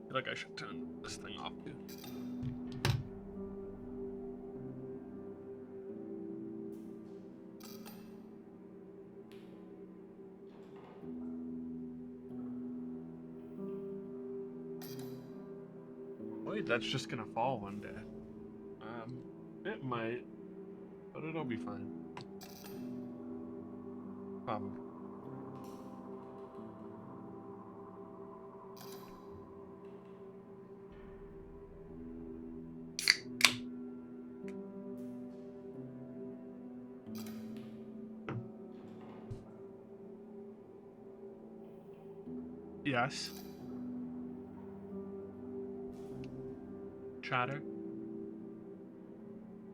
feel like I should turn this thing off too. Wait, that's just gonna fall one day. It might, but it'll be fine. Probably. Yes. Chatter.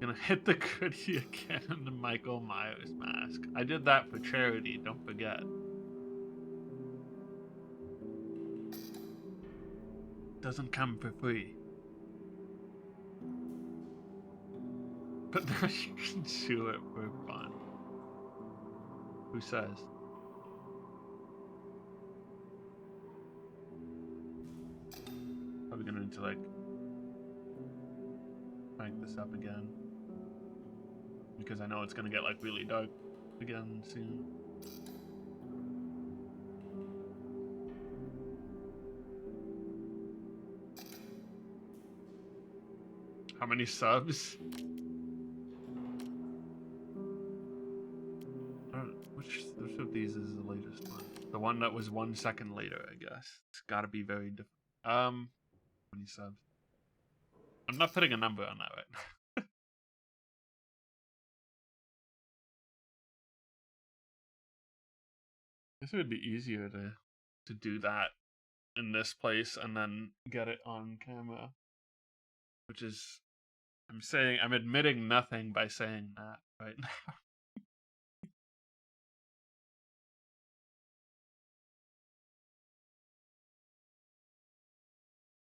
Gonna hit the goodie again in the Michael Myers mask. I did that for charity, don't forget. Doesn't come for free. But now you can do it for fun. Who says? Probably gonna need to like crank this up again. Because I know it's gonna get like really dark again soon. How many subs? Which of these is the latest one? The one that was 1 second later, I guess. It's gotta be very different. How many subs? I'm not putting a number on that right now. I guess it would be easier to do that in this place and then get it on camera. Which is, I'm admitting nothing by saying that right now.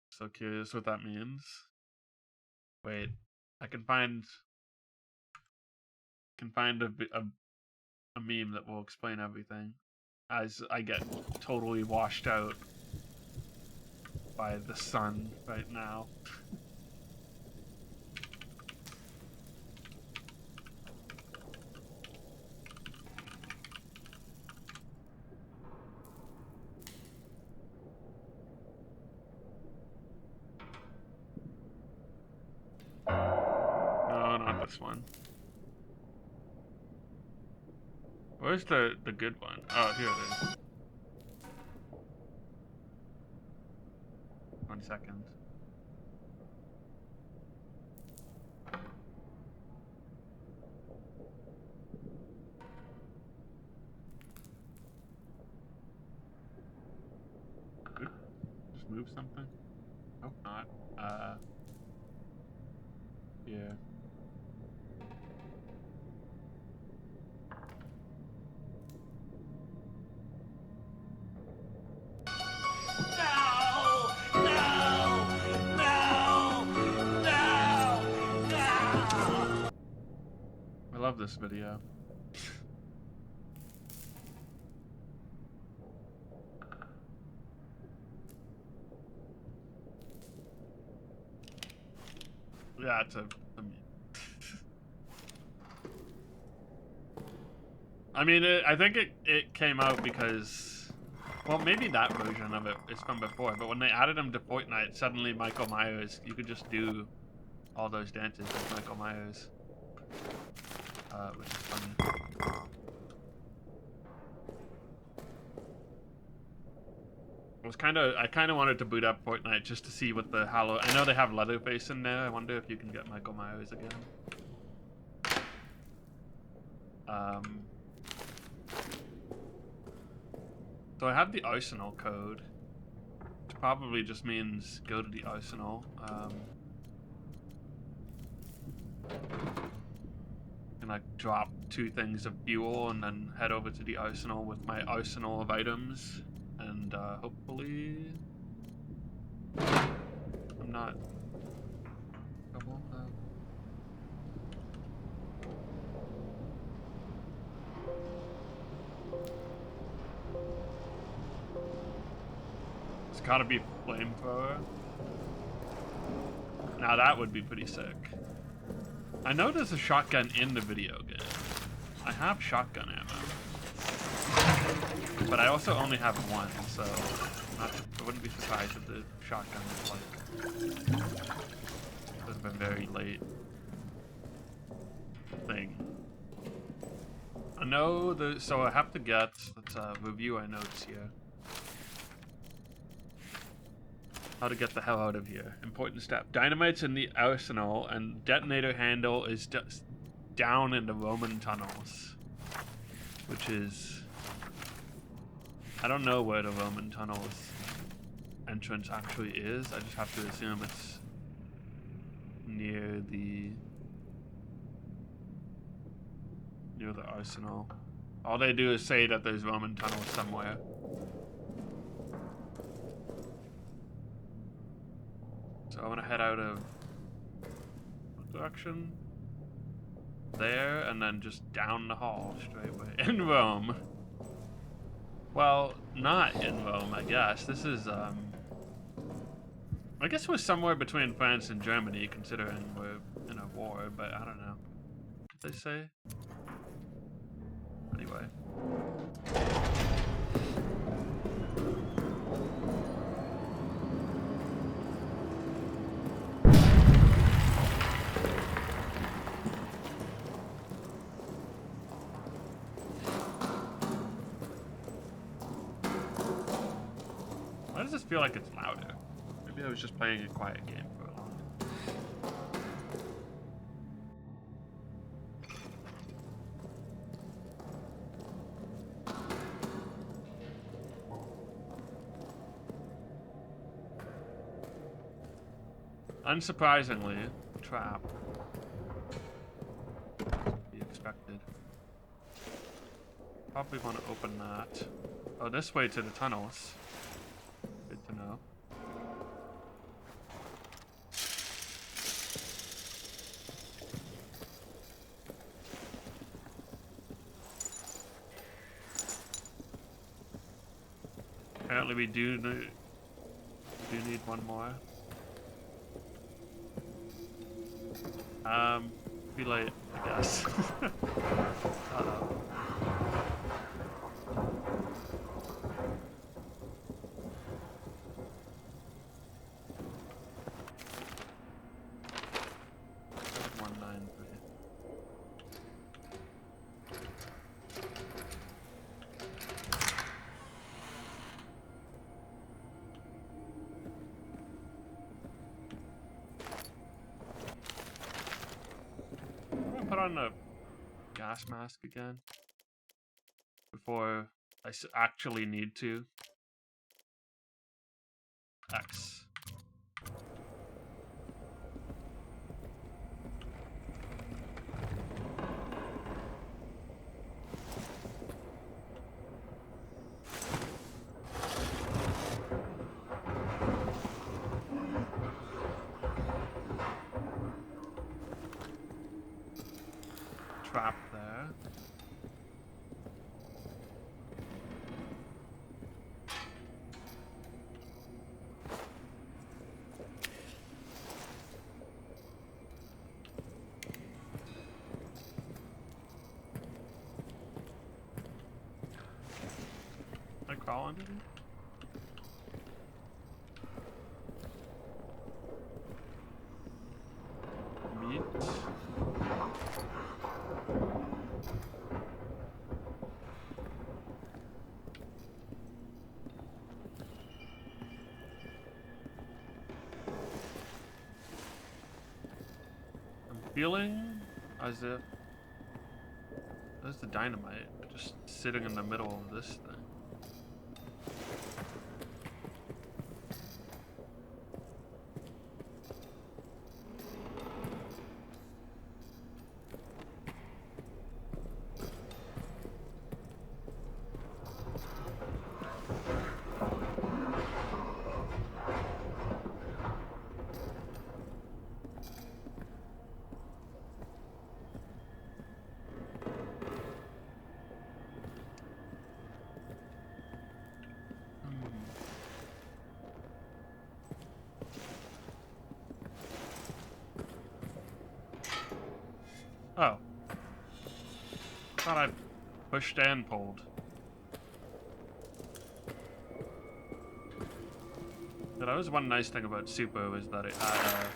So curious what that means. Wait, I can find a meme that will explain everything as I get totally washed out by the sun right now. No, not this one. Where's the good one? Oh, here it is. 1 second. Oop. Just move something? Hope not. Yeah. I love this video. Yeah, it's a meme. I mean, I think it came out because, well, maybe that version of it is from before, but when they added him to Fortnite, suddenly Michael Myers, you could just do all those dances with Michael Myers, which is funny. I kind of wanted to boot up Fortnite just to see what the Halloween. I know they have Leatherface in there. I wonder if you can get Michael Myers again. So I have the Arsenal code, which probably just means go to the Arsenal. And like drop 2 things of fuel and then head over to the Arsenal with my arsenal of items. And hopefully I'm not trouble. It's gotta be flamethrower. Now that would be pretty sick. I know there's a shotgun in the video game. I have shotgun ammo. But I also only have one, so I wouldn't be surprised if the shotgun is like... would have been very late thing. I know so I have to get, let's review our notes here. How to get the hell out of here. Important step. Dynamite's in the arsenal, and detonator handle is just down in the Roman tunnels. Which is... I don't know where the Roman tunnels entrance actually is. I just have to assume it's near the arsenal. All they do is say that there's Roman tunnels somewhere. So I'm gonna head out of what direction? There, and then just down the hall straight away. In Rome. Well, not in Rome, I guess. This is, I guess we're somewhere between France and Germany, considering we're in a war, but I don't know. What did they say? Anyway. Why does this feel like it's louder? Maybe I was just playing a quiet game for a long time. Unsurprisingly, trap. Be expected. Probably want to open that. Oh, this way to the tunnels. Good to know. Apparently we do need one more. Be late, I guess. Uh-oh. Put on a gas mask again before I actually need to. X. Trap there. Can I crawl under here? Meat. Feeling as if there's the dynamite just sitting in the middle of this thing. Oh. Thought I pushed and pulled. Yeah, that was one nice thing about Super, was that it had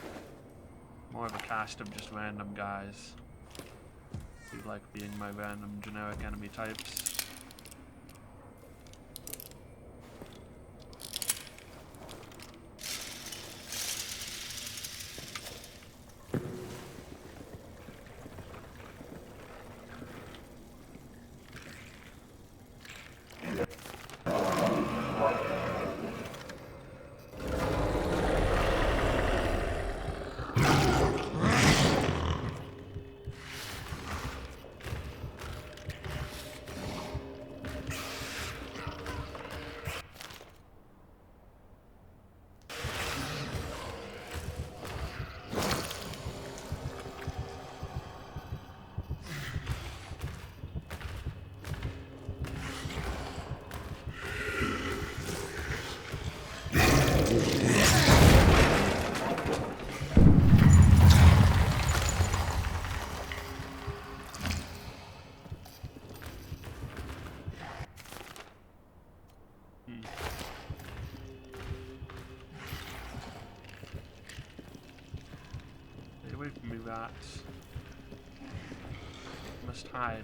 more of a cast of just random guys who like being my random generic enemy types. Stay away from me, rats. Must hide.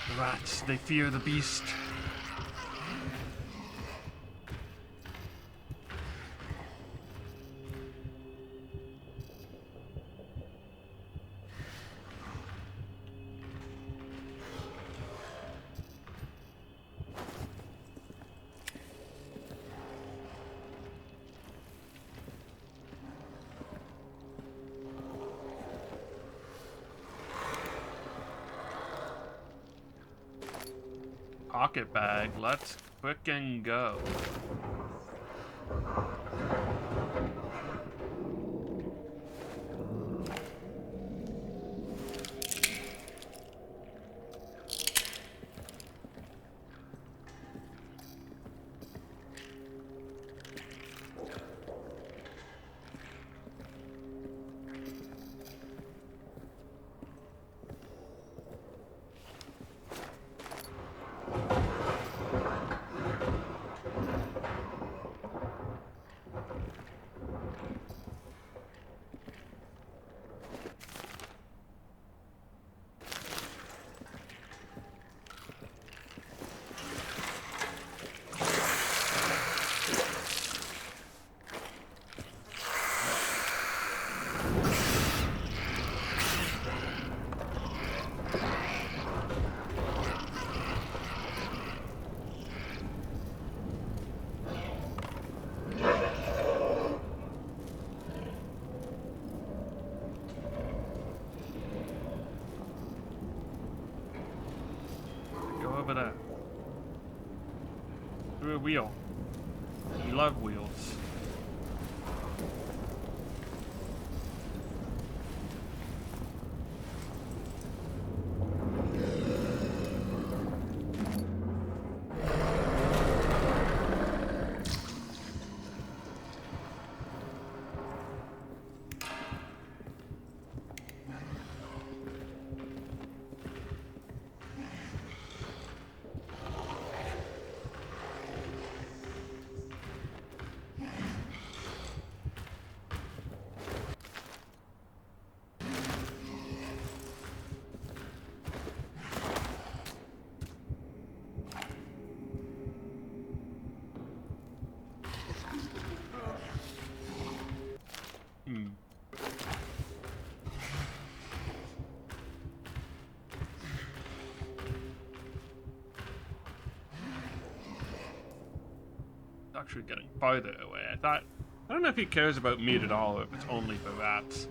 The rats, they fear the beast. Pocket bag, let's frickin' go. Over there. Through a wheel. We love wheels. Actually getting farther away. I don't know if he cares about meat at all, or if it's only for rats.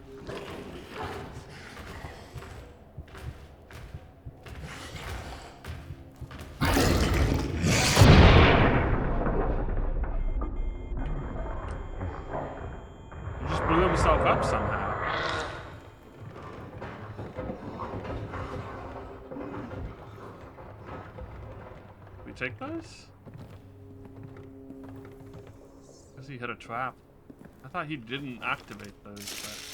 He just blew himself up somehow. take those? Does he hit a trap? I thought he didn't activate those, but...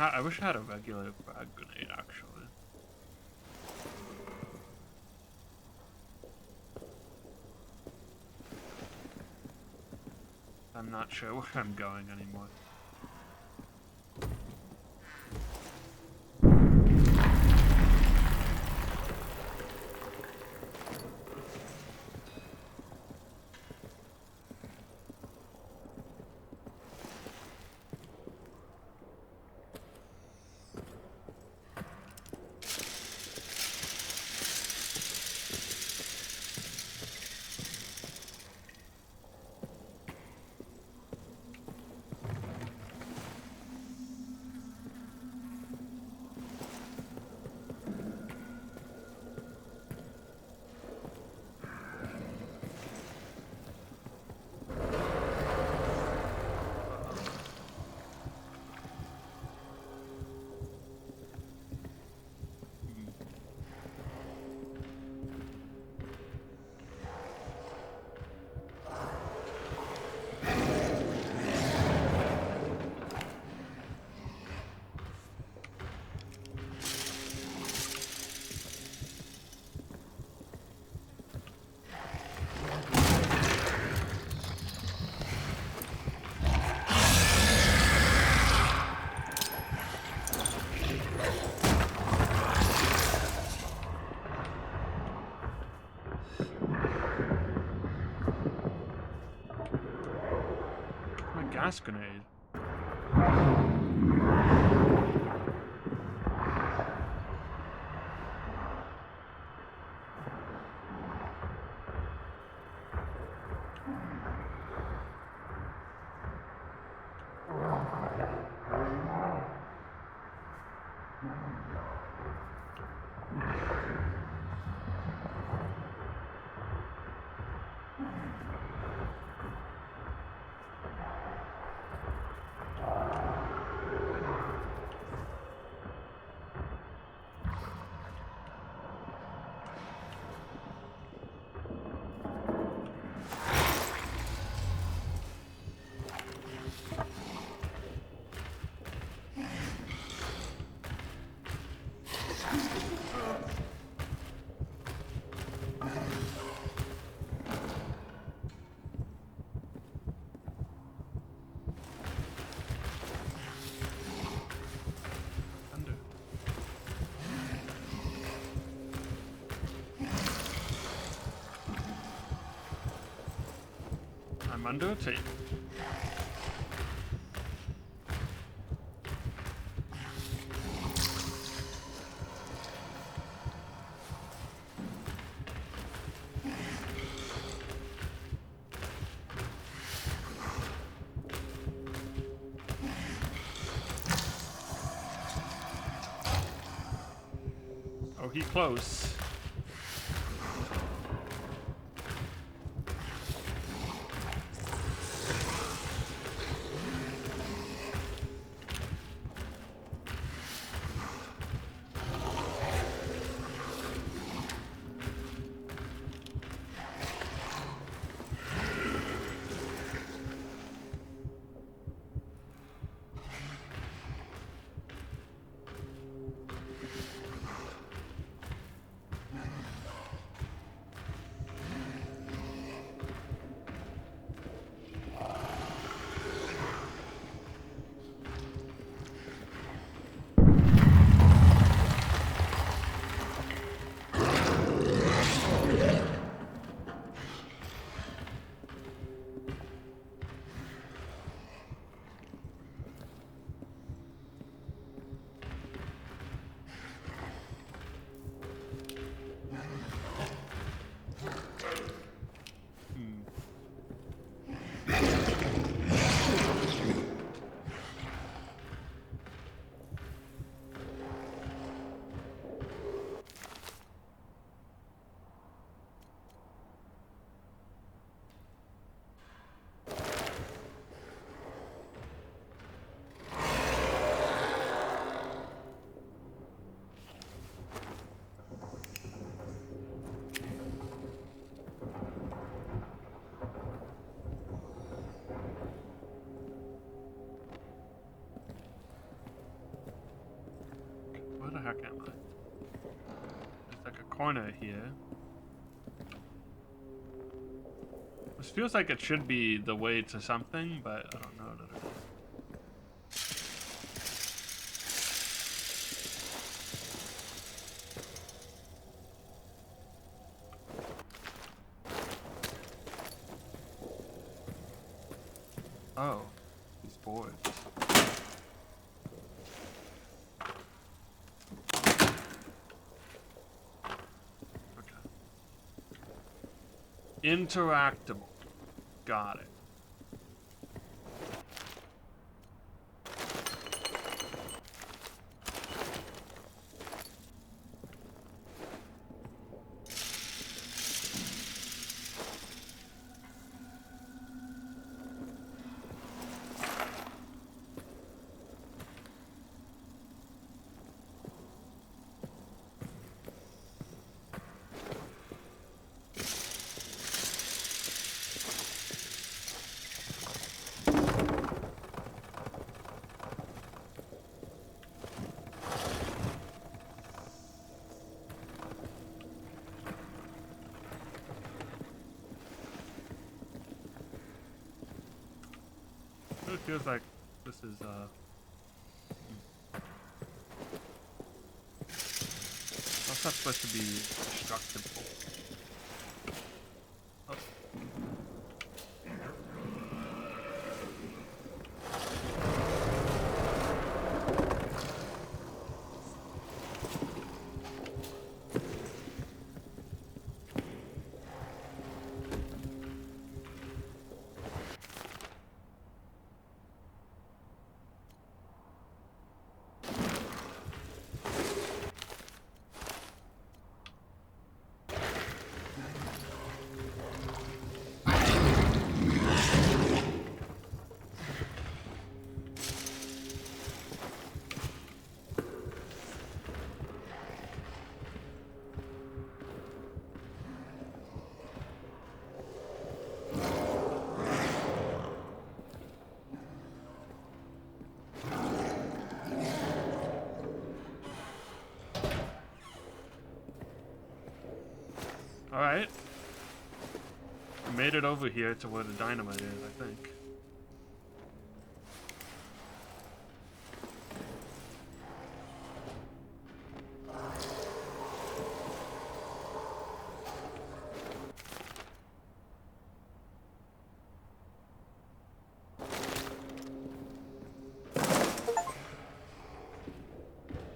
I wish I had a regular frag grenade, actually. I'm not sure where I'm going anymore. Gas grenade. I'm under attack. Oh, he close. the heck am I? There's like a corner here. This feels like it should be the way to something, but I don't know that it is. Oh, these boards. Okay. Interactable. Got it. It feels like this is that's not supposed to be destructible. Oh. Alright. We made it over here to where the dynamite is, I think.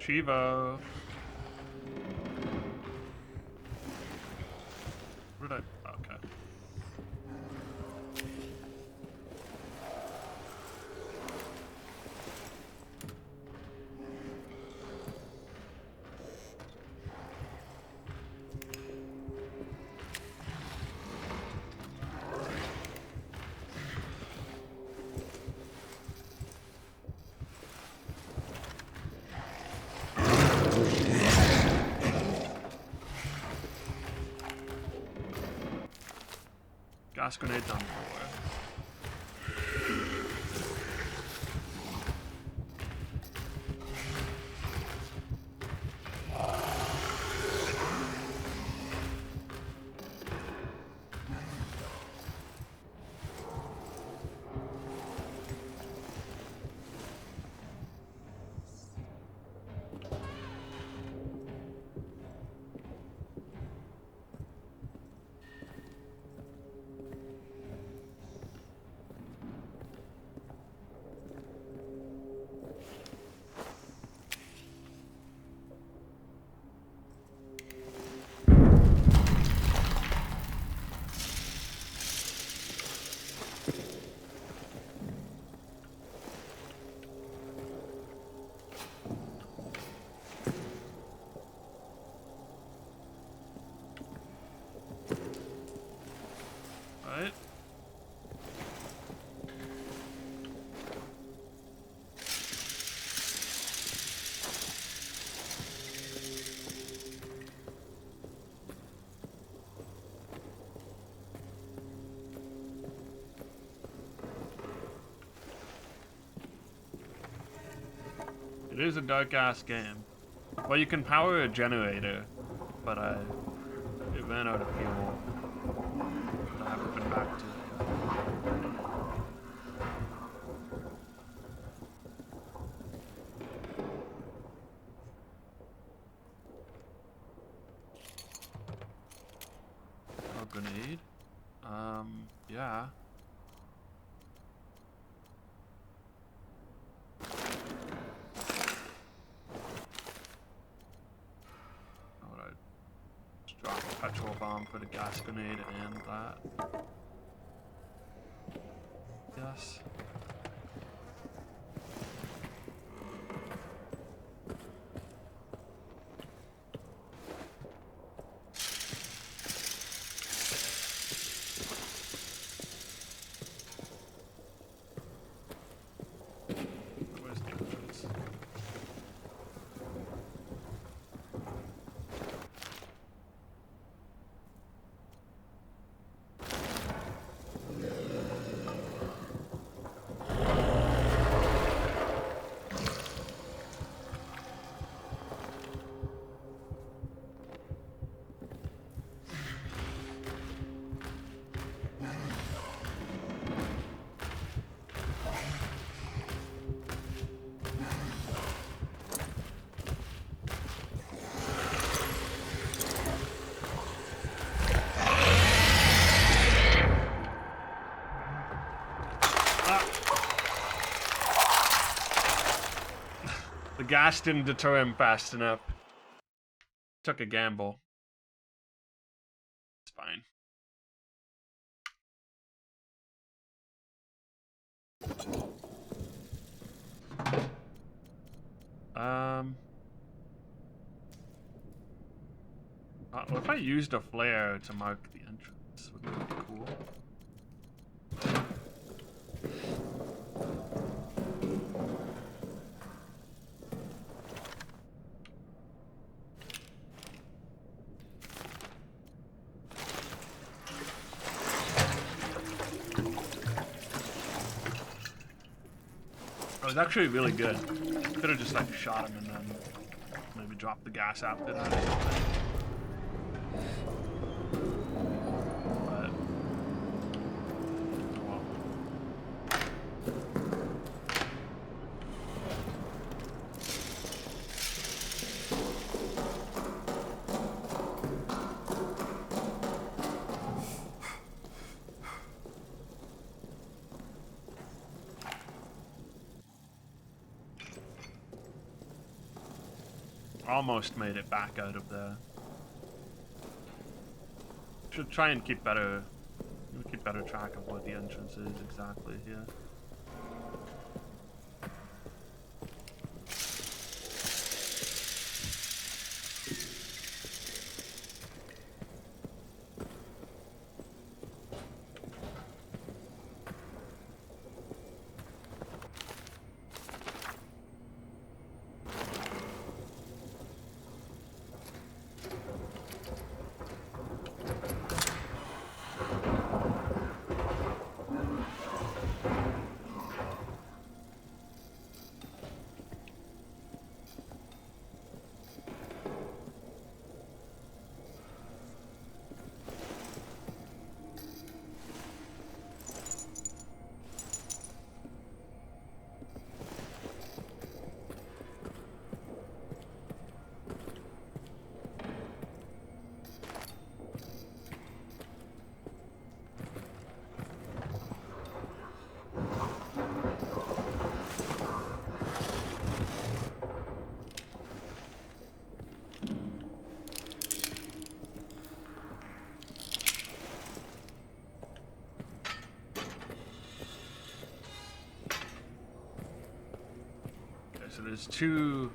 Chivo. Where did I? Okay. Gas grenades on the floor. Right? It is a dark ass game. Well, you can power a generator, but it ran out of fuel. I haven't been back to it yet. Oh, grenade? Yeah. Alright. Just drop a petrol bomb for the gas grenade and that. Yes. Where's the entrance? The gas didn't deter him fast enough. Took a gamble. It's fine. What if I used a flare to mark the entrance? Would that be cool? It was actually really good. Could have just like shot him and then maybe dropped the gas after that or something. But oh well. Almost made it back out of there. Should try and keep better track of what the entrance is exactly here. So there's two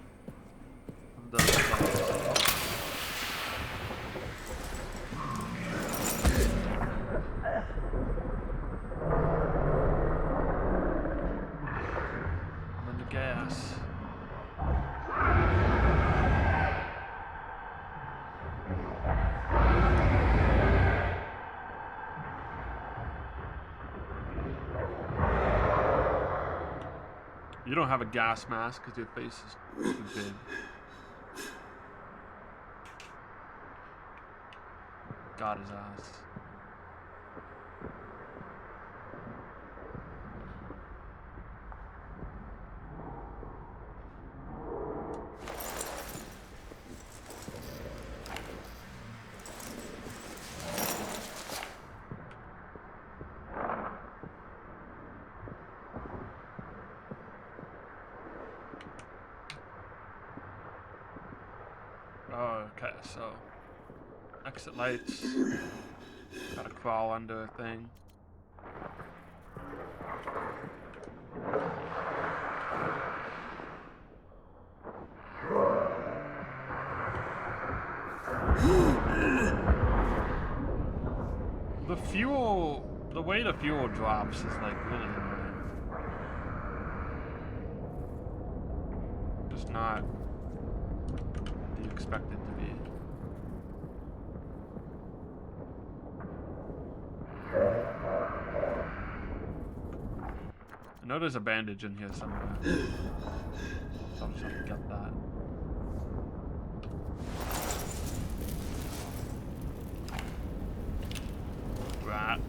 of those levels. I'm in the gas. You don't have a gas mask because your face is too big. got his ass. Oh, okay, so exit lights. Gotta crawl under a thing. The way the fuel drops is like really annoying. Just not what you expect it to be. I know there's a bandage in here somewhere. So I'll just have to get that. Rat.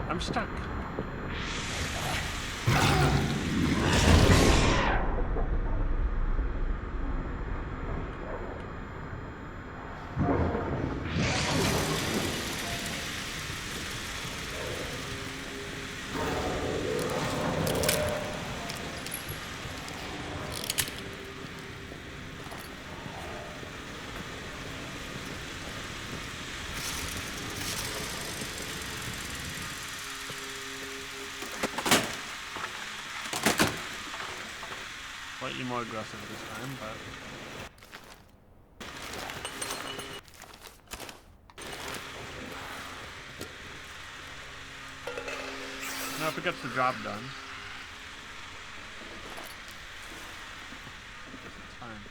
I'm stuck. Slightly more aggressive this time, but now if it gets the job done, it's fine.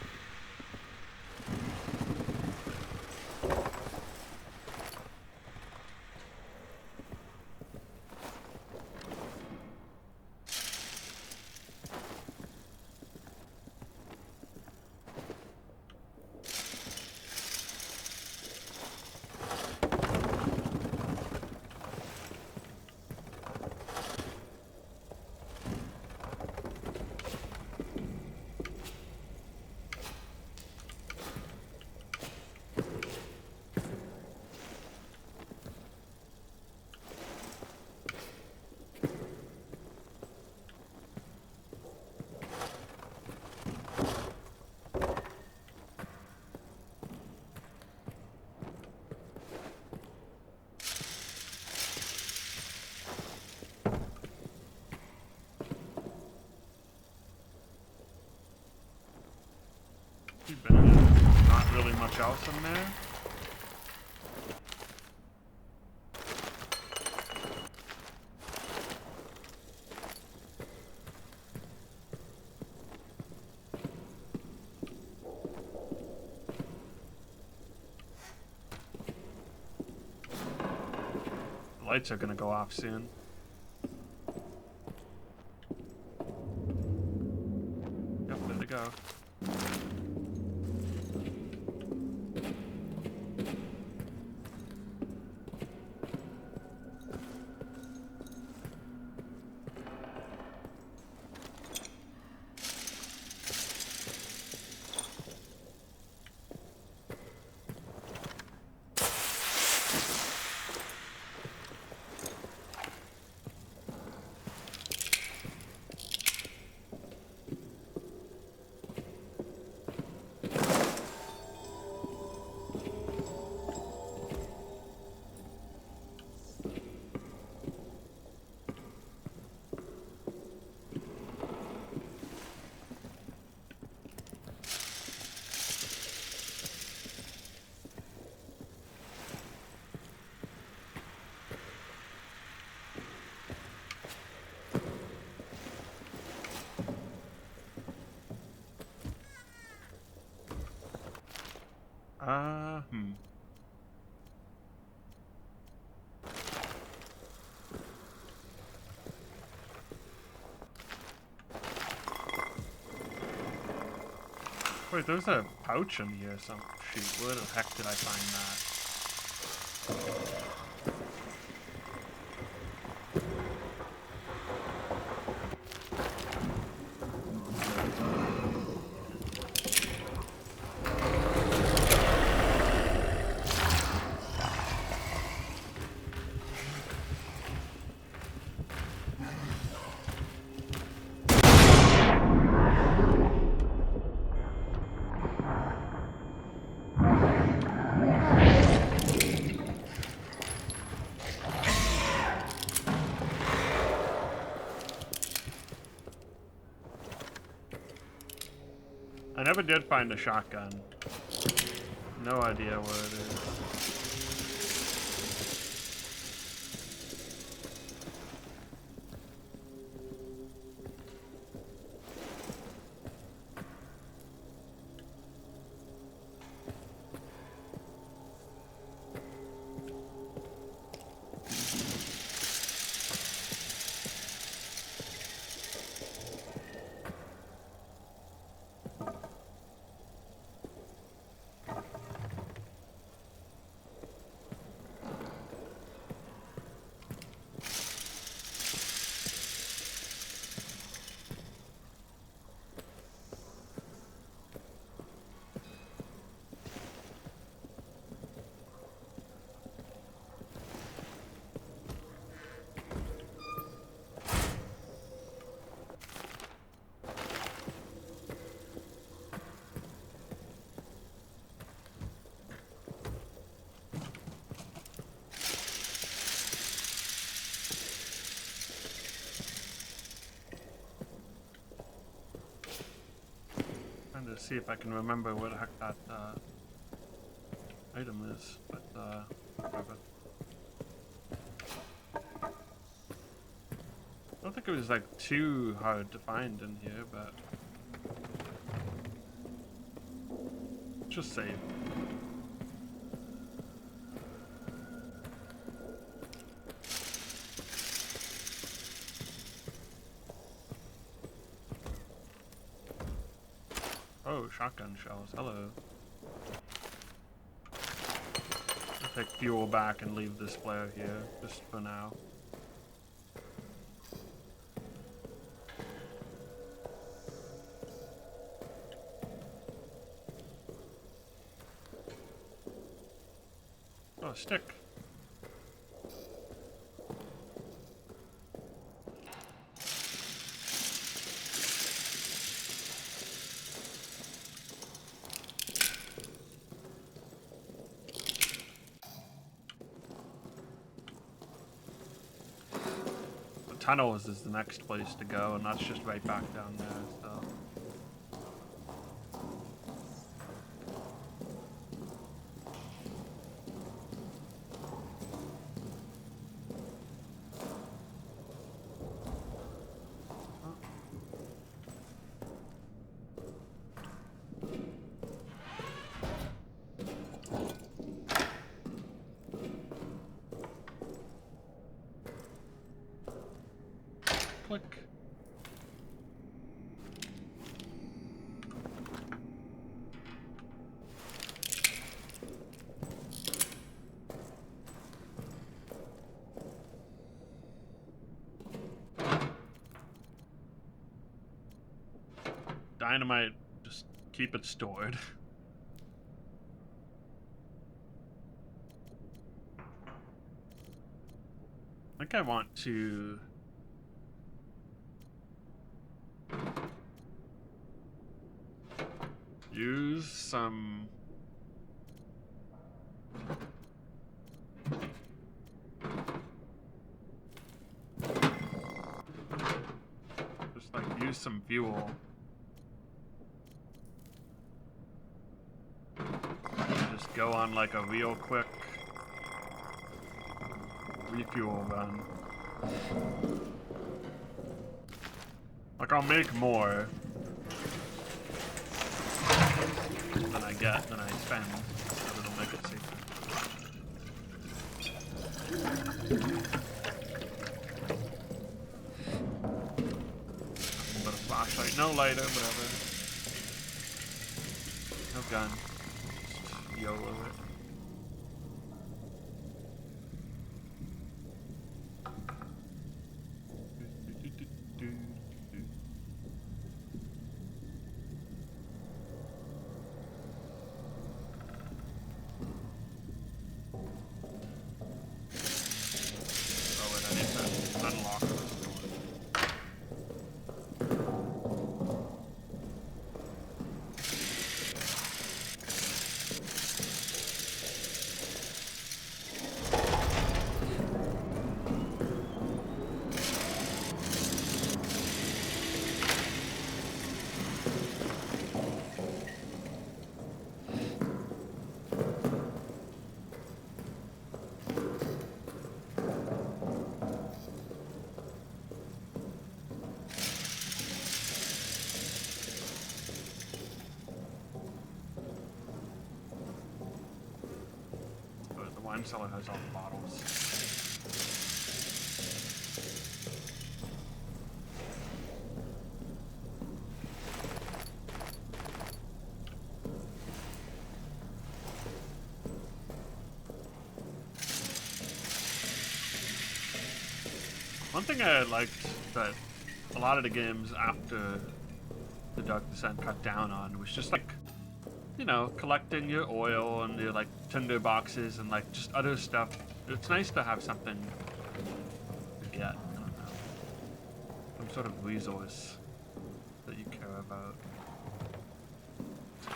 Not really much else in there. The lights are gonna go off soon. Yep, there they go. Wait, there's a pouch in here. Some shoot. Where the heck did I find that? I never did find a shotgun. No idea where it is. To see if I can remember what the heck that item is, but whatever. I don't think it was like too hard to find in here, but just save. Oh, shotgun shells. Hello. I'll take fuel back and leave this flare here, just for now. Oh, a stick. Tunnels is the next place to go, and that's just right back down there, so. Click. Dynamite, just keep it stored. I think I want to use some just like use some fuel. Just go on like a real quick refuel run. Like I'll make more than I get, than I spend, so it'll make it safer. A little flashlight, no lighter, whatever. gun. Just YOLO it. Oh wait, I need to unlock this door. The wine cellar has all the bottles. One thing I liked that a lot of the games after the Dark Descent cut down on was just like, you know, collecting your oil and your like tinder boxes and like just other stuff. It's nice to have something to get, I don't know, some sort of resource that you care about. I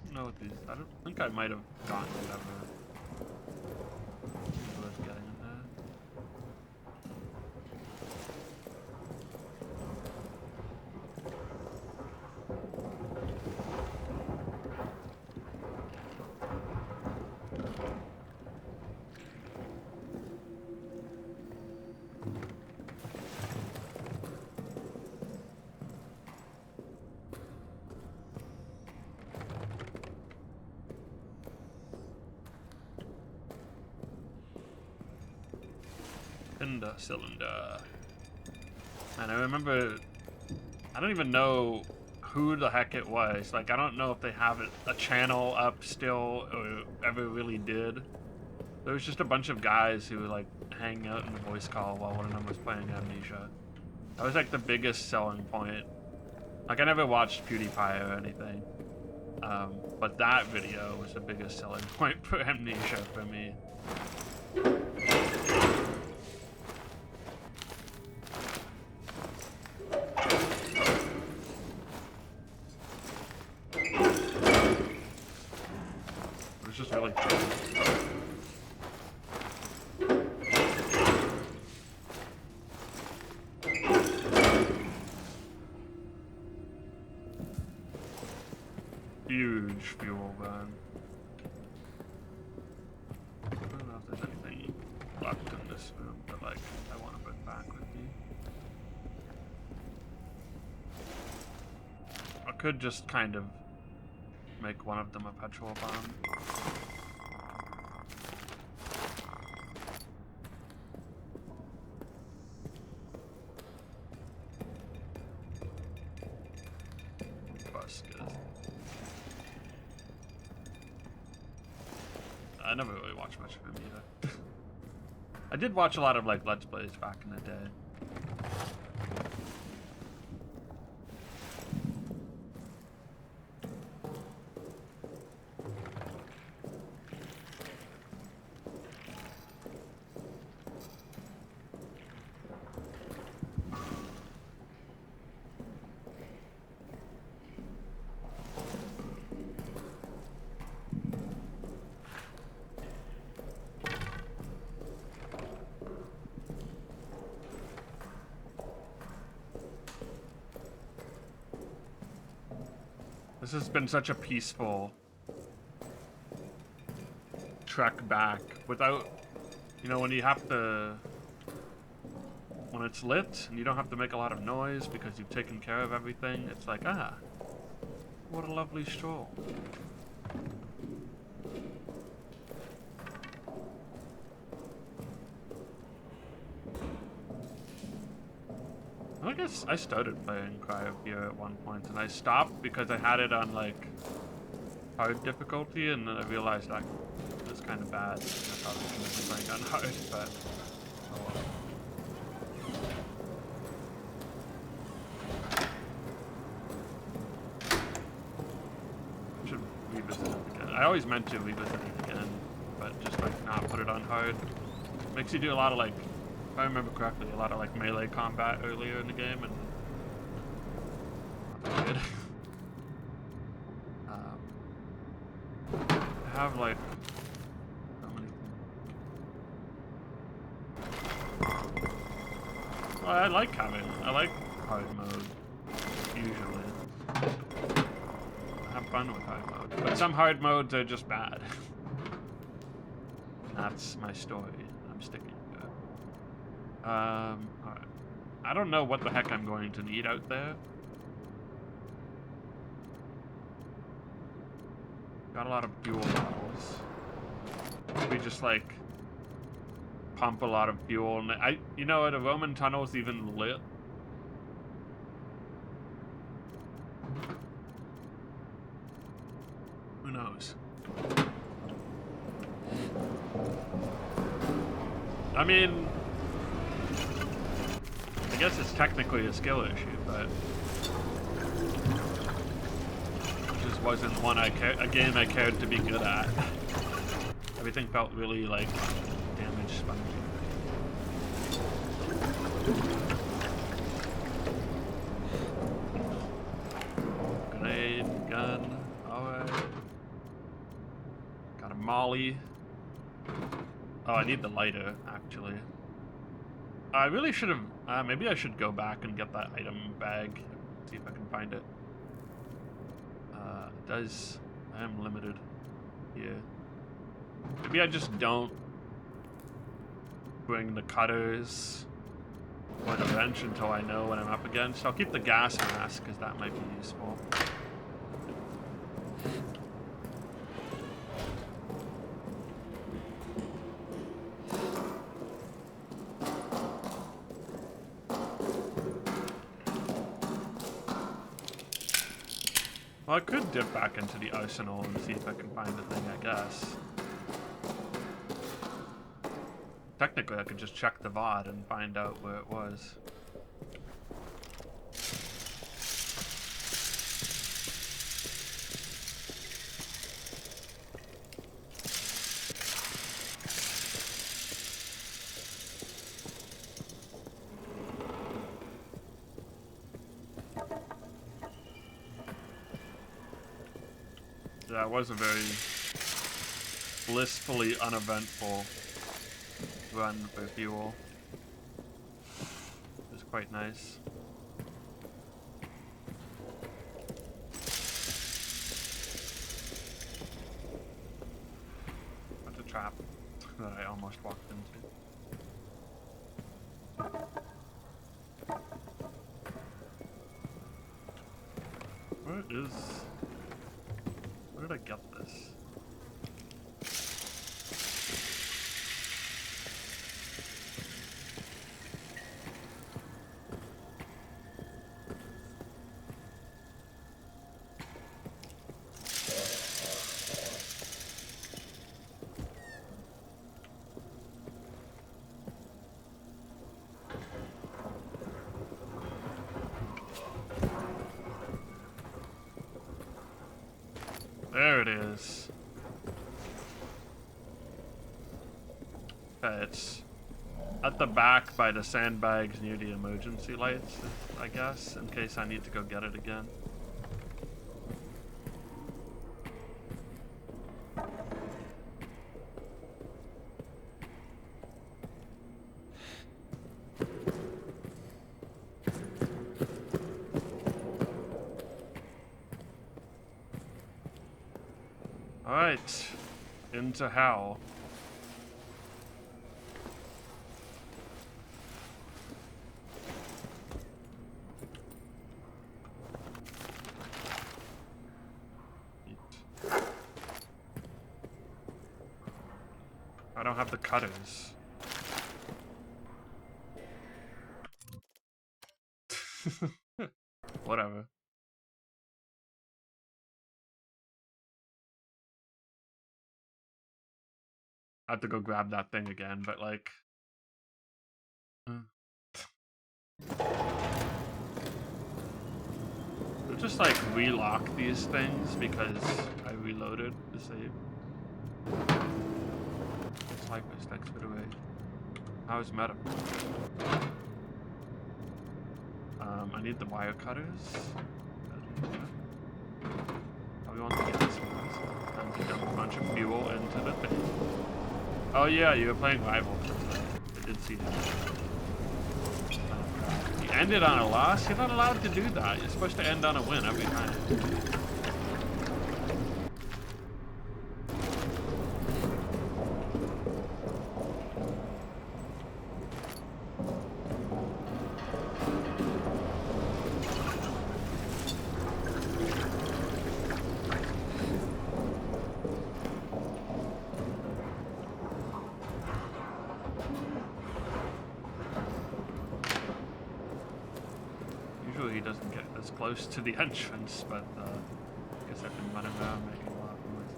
don't know what these, I don't think I might have gotten whatever I was getting in there. Cylinder. And I remember, I don't even know who the heck it was. Like, I don't know if they have a channel up still or ever really did. There was just a bunch of guys who were like hanging out in the voice call while one of them was playing Amnesia. That was like the biggest selling point. Like, I never watched PewDiePie or anything. But that video was the biggest selling point for Amnesia for me. Just really fun. Huge fuel burn. I don't know if there's anything left in this room that like I want to bring back with me. I could just kind of make one of them a petrol bomb. I never really watched much of him either. I did watch a lot of like Let's Plays back in the day. This has been such a peaceful trek back without, you know, when you have to, when it's lit and you don't have to make a lot of noise because you've taken care of everything, it's like, ah, what a lovely stroll. guess I started playing Cryo Gear at one point, and I stopped because I had it on, like, hard difficulty, and then I realized that it was kind of bad. I probably shouldn't have been playing on hard, but oh well. I should revisit it again. I always meant to revisit it again, but just, like, not put it on hard. Makes you do a lot of, like, if I remember correctly, a lot of, like, melee combat earlier in the game, and not that good. I have, like, so many things. Well, I like hard mode, usually. I have fun with hard mode. But some hard modes are just bad. And that's my story. I'm sticking to it. Alright. I don't know what the heck I'm going to need out there. Got a lot of fuel bottles. We just, like, pump a lot of fuel, and you know, are the Roman tunnels even lit? Who knows? I mean, I guess it's technically a skill issue, but it just wasn't a game I cared to be good at. Everything felt really, like, damage spongy. Grenade, gun, alright. Got a molly. Oh, I need the lighter, actually. I really should have, maybe I should go back and get that item bag, see if I can find it. I am limited here. Maybe I just don't bring the cutters or the wrench until I know what I'm up against. I'll keep the gas mask, because that might be useful. Well, I could dip back into the arsenal and see if I can find the thing, I guess. Technically, I could just check the VOD and find out where it was. That was a very blissfully uneventful run for fuel. It was quite nice. That's a trap that I almost walked into. Where did I get this? There it is. Okay, it's at the back by the sandbags near the emergency lights, I guess, in case I need to go get it again. Alright, into hell. I don't have the cutters. Whatever. I have to go grab that thing again, but like... I'll just like relock these things because I reloaded the save. It's like this, thanks for the way. How's meta? I need the wire cutters. We want the gas mask and to dump a bunch of fuel into the thing. Oh yeah, you were playing Rivals. I did see that. You ended on a loss? You're not allowed to do that. You're supposed to end on a win every time. He doesn't get as close to the entrance, but I guess I've been running around making a lot of noise.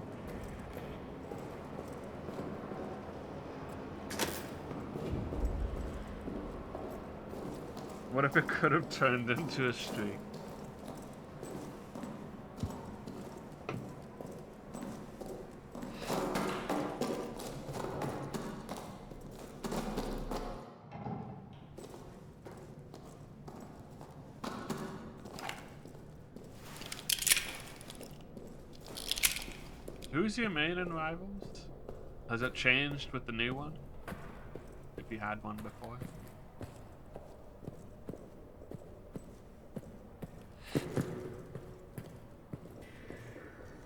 What if it could have turned into a streak? Who's your main in Rivals? Has it changed with the new one? If you had one before?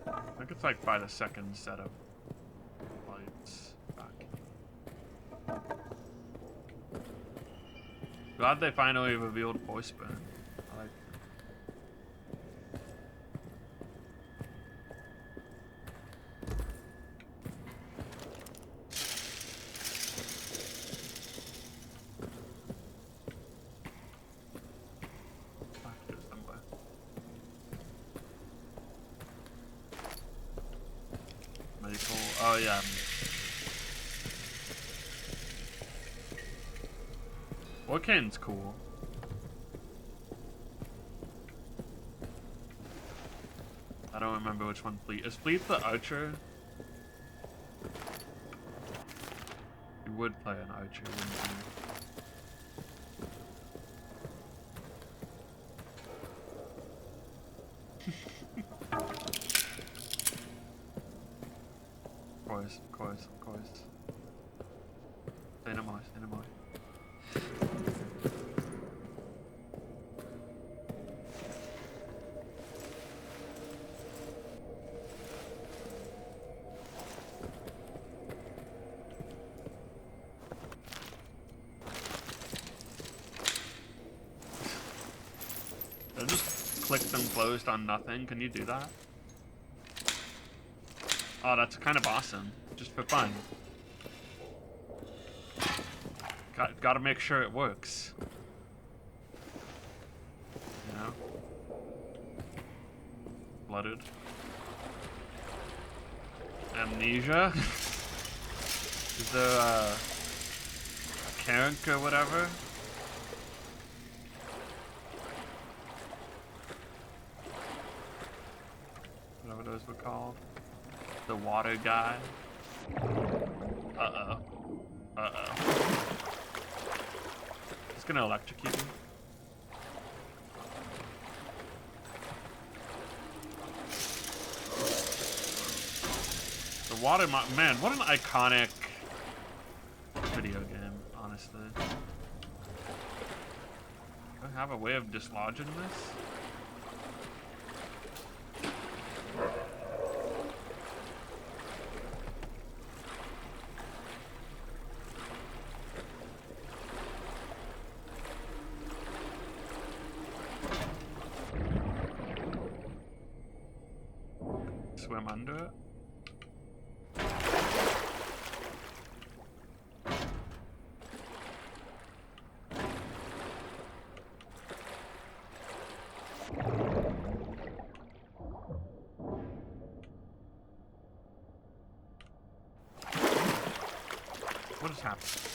I think it's like by the second set of lights back. Glad they finally revealed voice burn. I like it. Oh yeah. Orcane's cool. I don't remember which one Fleet. Is Fleet the archer? You would play an archer, wouldn't you? Of course. Say no more. I just clicked them closed on nothing. Can you do that? Oh, that's kind of awesome. Just for fun. Gotta make sure it works. You know? Blooded. Amnesia? Is there a character or whatever? Whatever those were called. The water guy. Uh-oh. It's gonna electrocute me. The water man, what an iconic video game, honestly. Do I have a way of dislodging this? Swim under it. What has happened?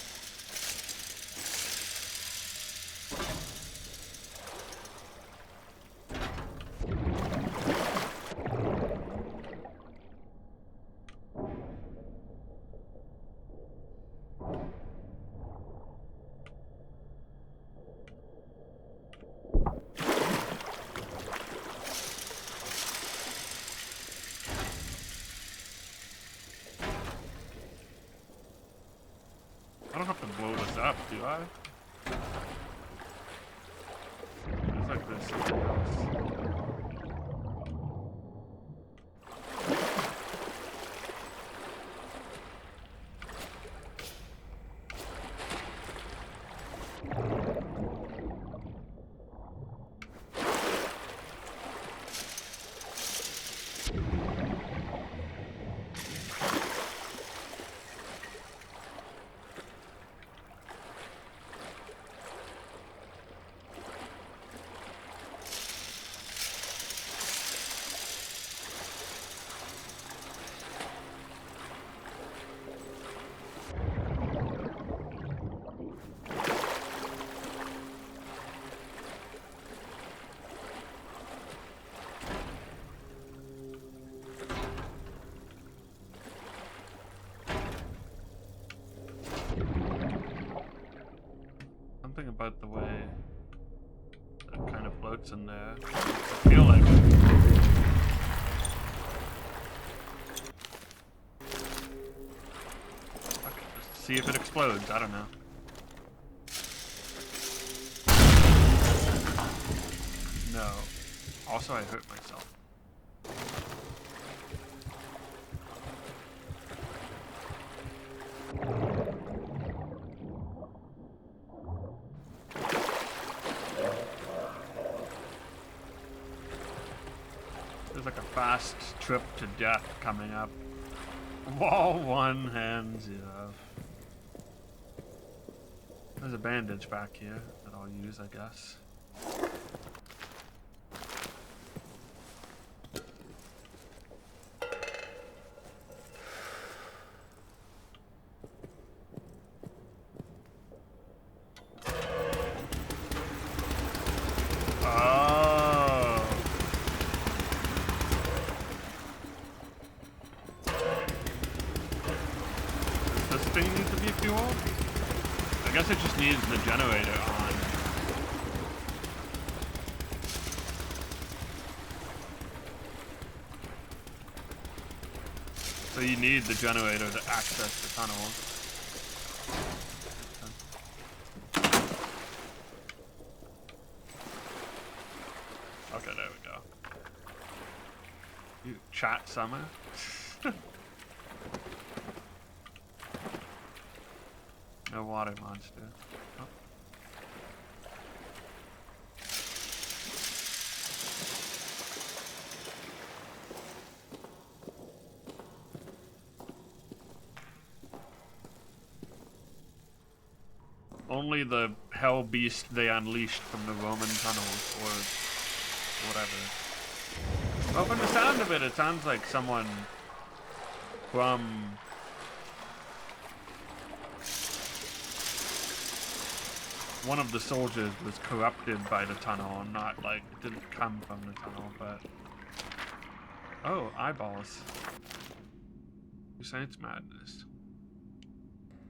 I don't have to blow this up, do I? It's like there's something else. Something about the way that kind of floats in there. I feel like okay, just see if it explodes. I don't know. No. Also, I hurt myself. There's like a fast trip to death coming up. Wall 1 hands you have. There's a bandage back here that I'll use, I guess. Thing needs to be fueled? I guess it just needs the generator on. So you need the generator to access the tunnel. Okay, there we go. You chat summer? No water monster. Oh. Only the hell beast they unleashed from the Roman tunnels, or whatever. Well, from the sound of it, it sounds like someone from one of the soldiers was corrupted by the tunnel, and not like it didn't come from the tunnel, but oh, eyeballs. Saints madness.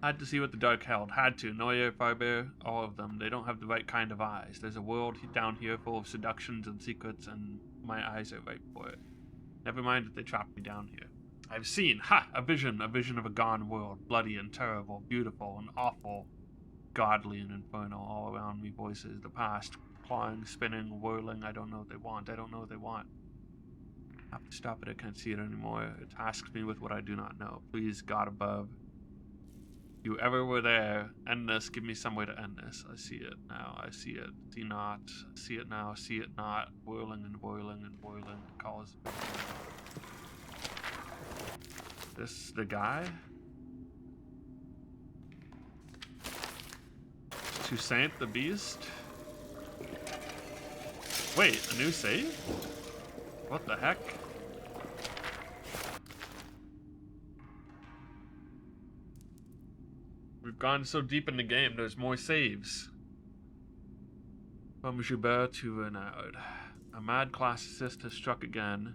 Had to see what the dark held. Had to. Neuer, Farber, all of them. They don't have the right kind of eyes. There's a world down here full of seductions and secrets, and my eyes are right for it. Never mind that they trapped me down here. I've seen, a vision of a gone world, bloody and terrible, beautiful and awful. Godly and infernal, all around me voices, the past, clawing, spinning, whirling, I don't know what they want, I don't know what they want. I have to stop it, I can't see it anymore. It tasks me with what I do not know. Please, God above, if you ever were there, end this, give me some way to end this. I see it now, I see it, see not, see it now, see it not, whirling and whirling and whirling, calls. This the guy? Toussaint the Beast? Wait, a new save? What the heck? We've gone so deep in the game, there's more saves. From Joubert to Renard. A mad classicist has struck again.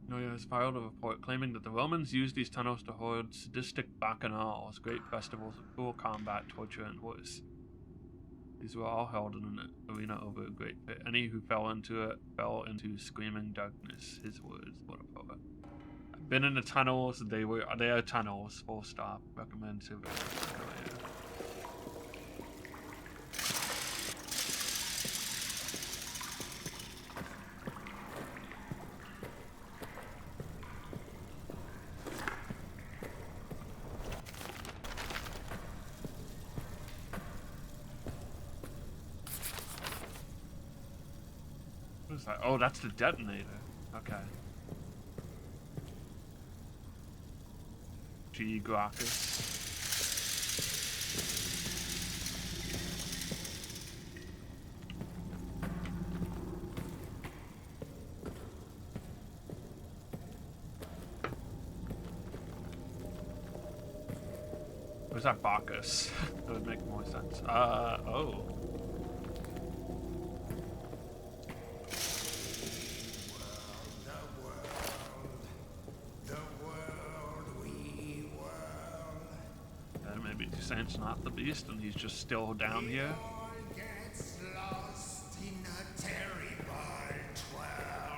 Noya has filed a report claiming that the Romans used these tunnels to hold sadistic bacchanals, great festivals of cruel combat, torture, and worse. These were all held in an arena over a great pit. Any who fell into it fell into screaming darkness. His words, what a poet. I've been in the tunnels, they are tunnels, full stop. Recommend to What is that? Oh, that's the detonator. Okay. G. Gracchus. Where's that Bacchus? That would make more sense. Oh. Maybe Toussaint's not the beast and he's just still down here. Gets lost in a terrible twirl.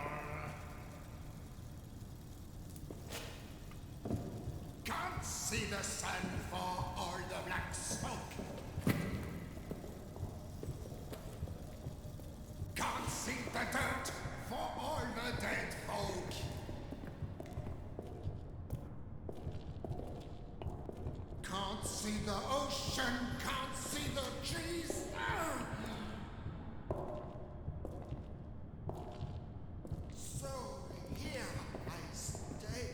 Can't see the sun for all the black smoke. Can't see the dirt for all the dead folk. Can't see the ocean, can't see the trees. So here I stay.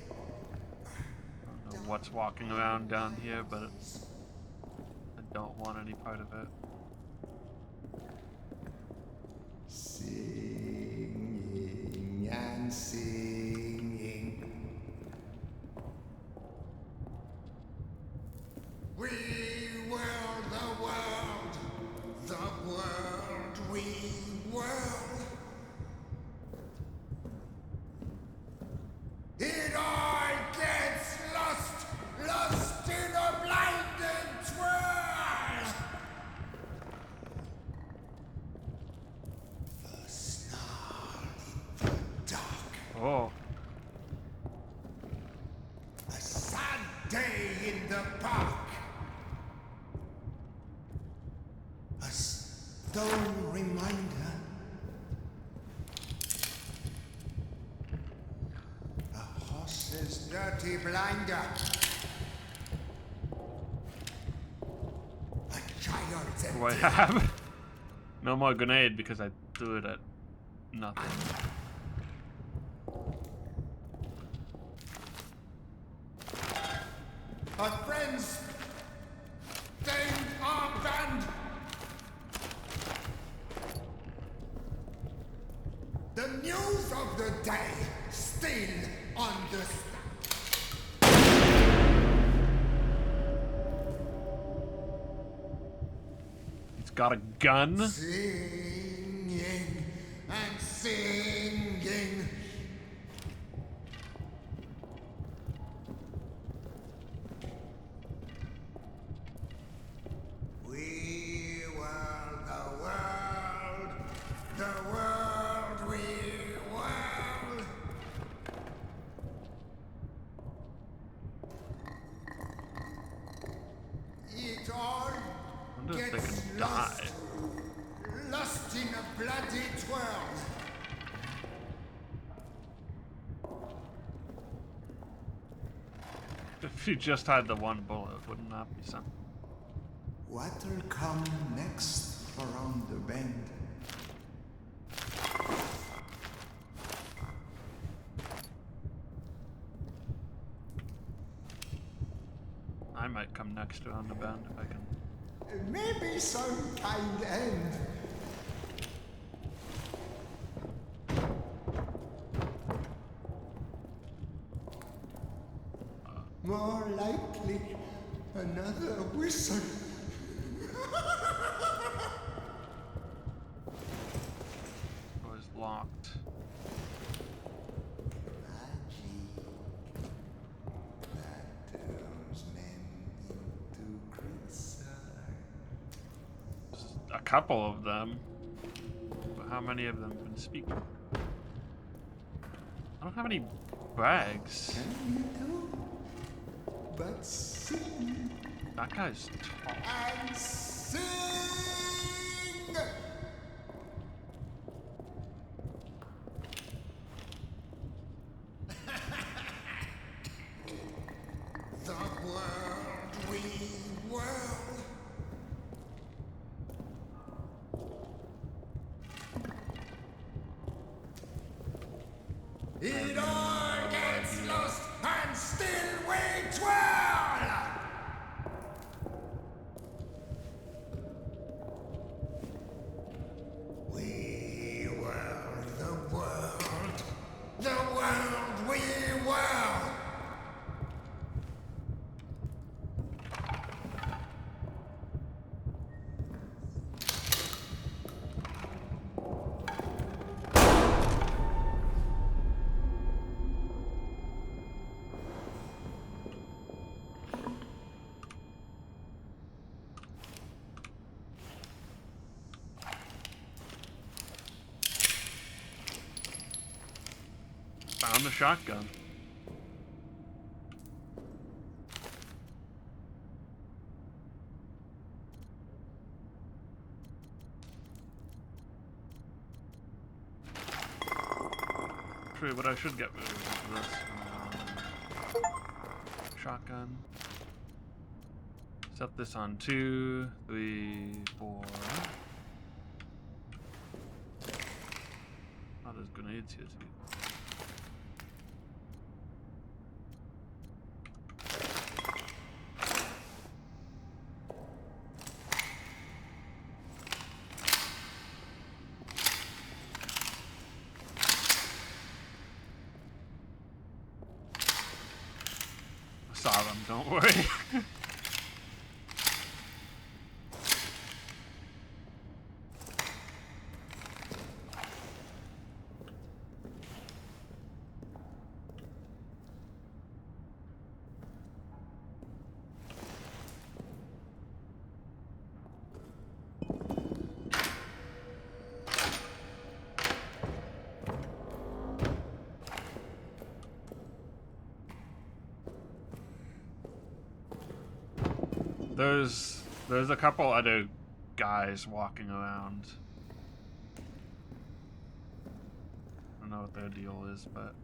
I don't know what's walking around down here, but I don't want any part of it. Singing and singing. We were the world we were. It all gets lost in a blinding twirl. The snarl in the dark. Oh. A sad day in the park. A stone reminder. A horse's dirty blinder. A child's What do I have? No more grenade because I threw it at nothing. Our friends stained our band. The news of the day still on the stand. He's got a gun. Singing and singing. We were the world we were. It all I wonder if they gets can lost, die. lost in a bloody twirl. If you just had the one bullet, wouldn't that be something? What'll come next around the bend? I might come next around the bend if I can. Maybe some kind end. More likely, Another whistle. Door's locked. Magic that turns men into creatures. There's a couple of them. But how many of them can speak? I don't have any bags. Can you do? But sing That guy's tall. and sing. The world we world. It all gets lost and still we twirl. We were the world we were. Found the shotgun. True, but I should get rid of this. Shotgun. Set this on 2, 3, 4. Oh, there's grenades here too. Saw them, don't worry. There's a couple other guys walking around. I don't know what their deal is, but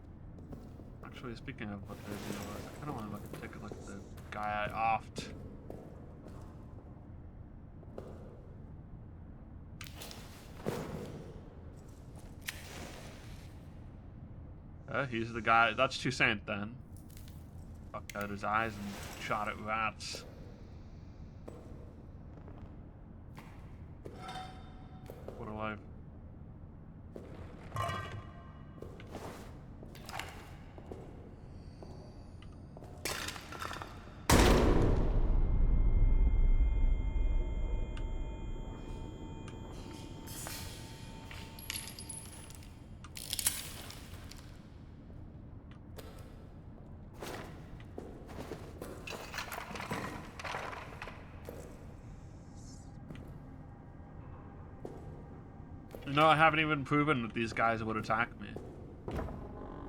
actually, speaking of what their deal is, I kind of want to take a look at the guy I offed. He's the guy. That's Toussaint then. Fucked out his eyes and shot at rats. What a life. No, I haven't even proven that these guys would attack me.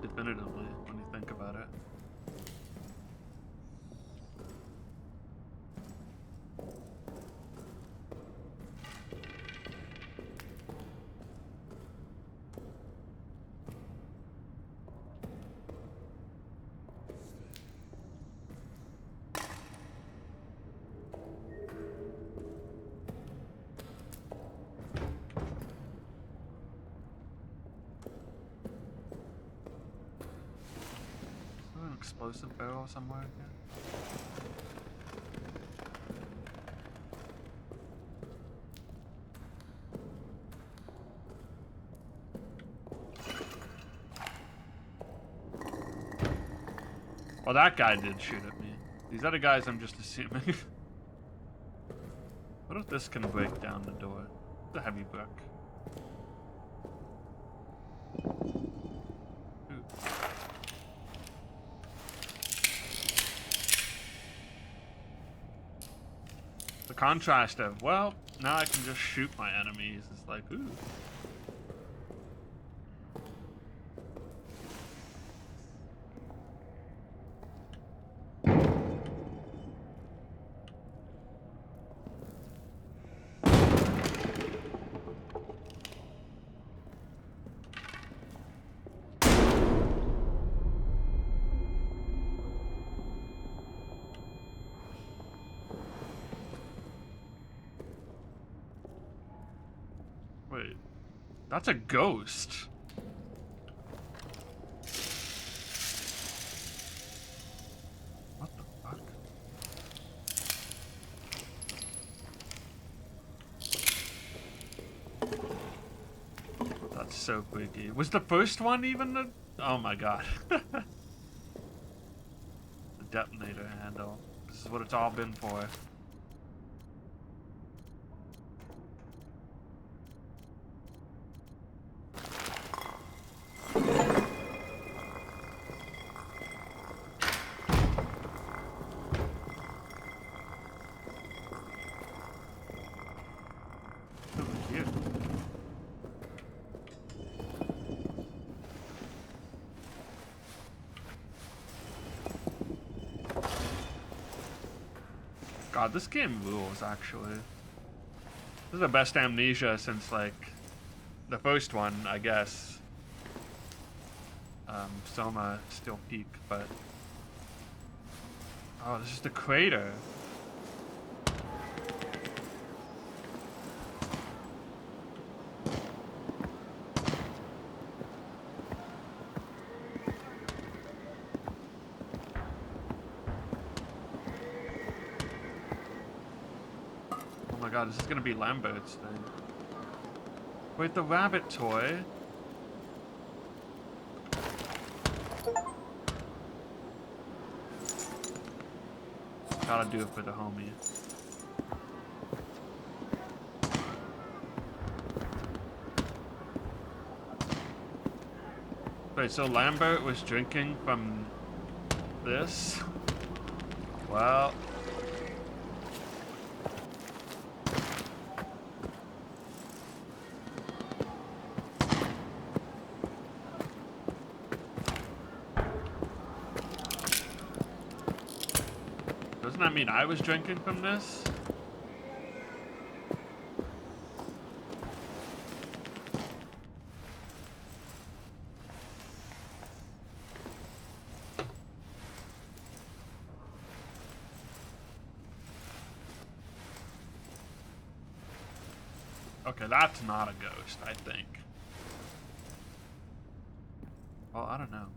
Definitively, when you think about it. Explosive barrel somewhere here. Well, that guy did shoot at me. These other guys, I'm just assuming. What if this can break down the door? The heavy brick. Ooh. The contrast of, well, now I can just shoot my enemies. It's like, ooh. Wait, that's a ghost. What the fuck? That's so freaky. Was the first one even the... Oh my god. The detonator handle. This is what it's all been for. God, this game rules, actually. This is the best Amnesia since, like, the first one, I guess. Soma still peak, but... Oh, this is the crater. Oh my god, this is gonna be Lambert's thing. Wait, the rabbit toy? Gotta do it for the homie. Wait, so Lambert was drinking from this? Well... Doesn't that mean I was drinking from this? Okay, that's not a ghost, I think. Well, I don't know.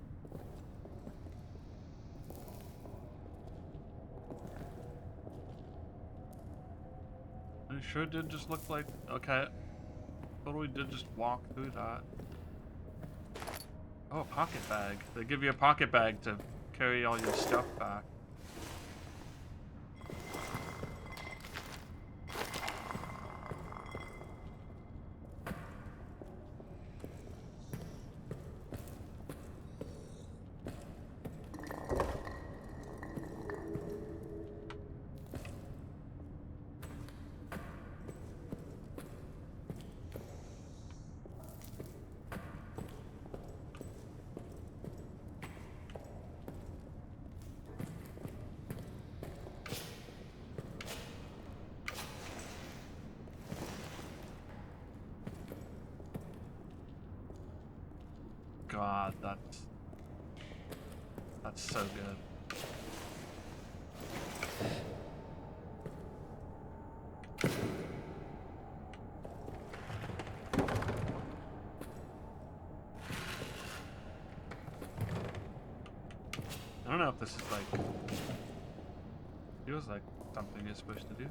It sure did just look like... Okay. Totally did just walk through that. Oh, a pocket bag. They give you a pocket bag to carry all your stuff back. God, that's so good. I don't know if this is like... Feels like something you're supposed to do.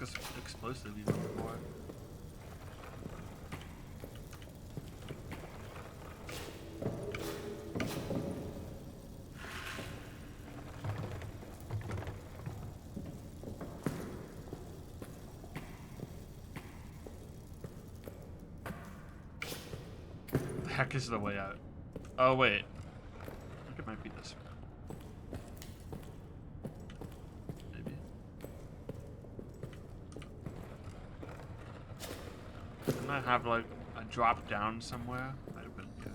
explosive even before. The heck is the way out? Oh wait. I think it might be this way. Didn't I have like a drop down somewhere? Might have been here.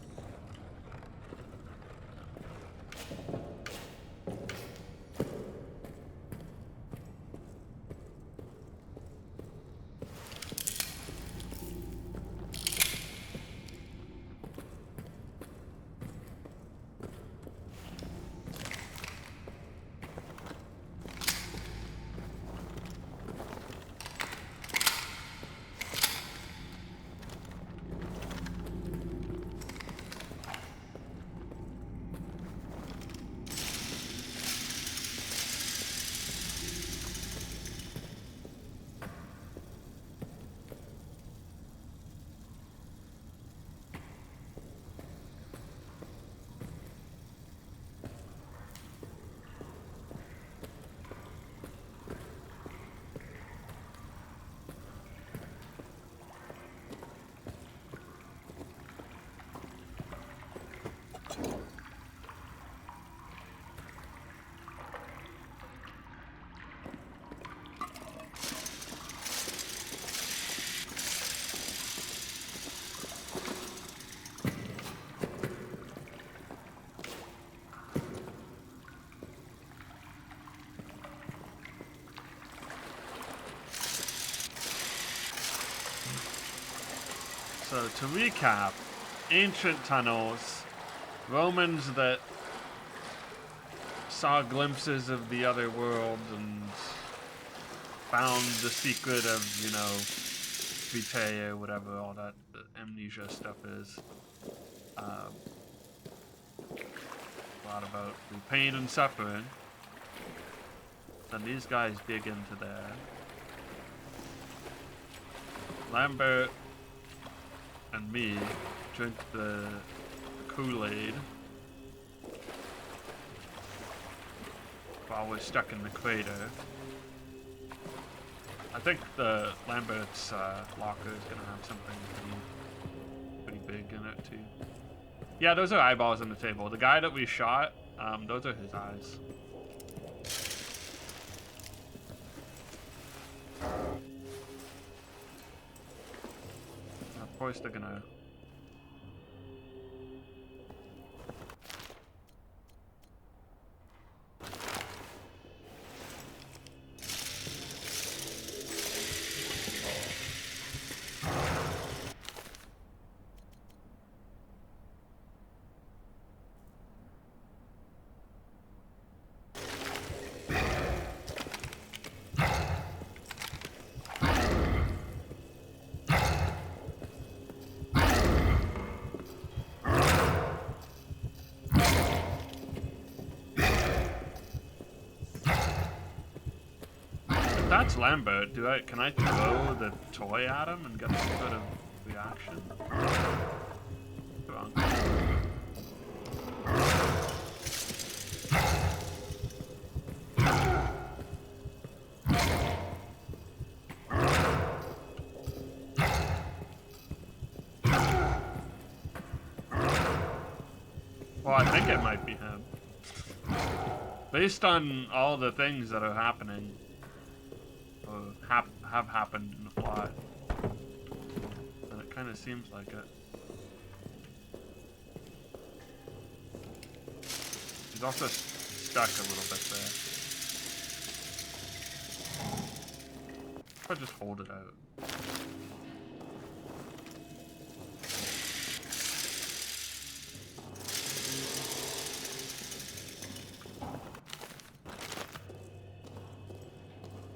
So to recap, ancient tunnels, Romans that saw glimpses of the other world and found the secret of, you know, Vitae, whatever all that amnesia stuff is. A lot about through pain and suffering. Then these guys dig into there. Lambert and me drink the Kool-Aid while we're stuck in the crater. I think the Lambert's locker is gonna have something pretty big in it too. Yeah, those are eyeballs on the table. The guy that we shot, those are his eyes. Of course they're gonna... That's Lambert. Can I throw the toy at him and get some sort of reaction? Wrong. Well, I think it might be him. Based on all the things that are happening. Have happened in the plot, and it kind of seems like it. He's also stuck a little bit there. If I just hold it out.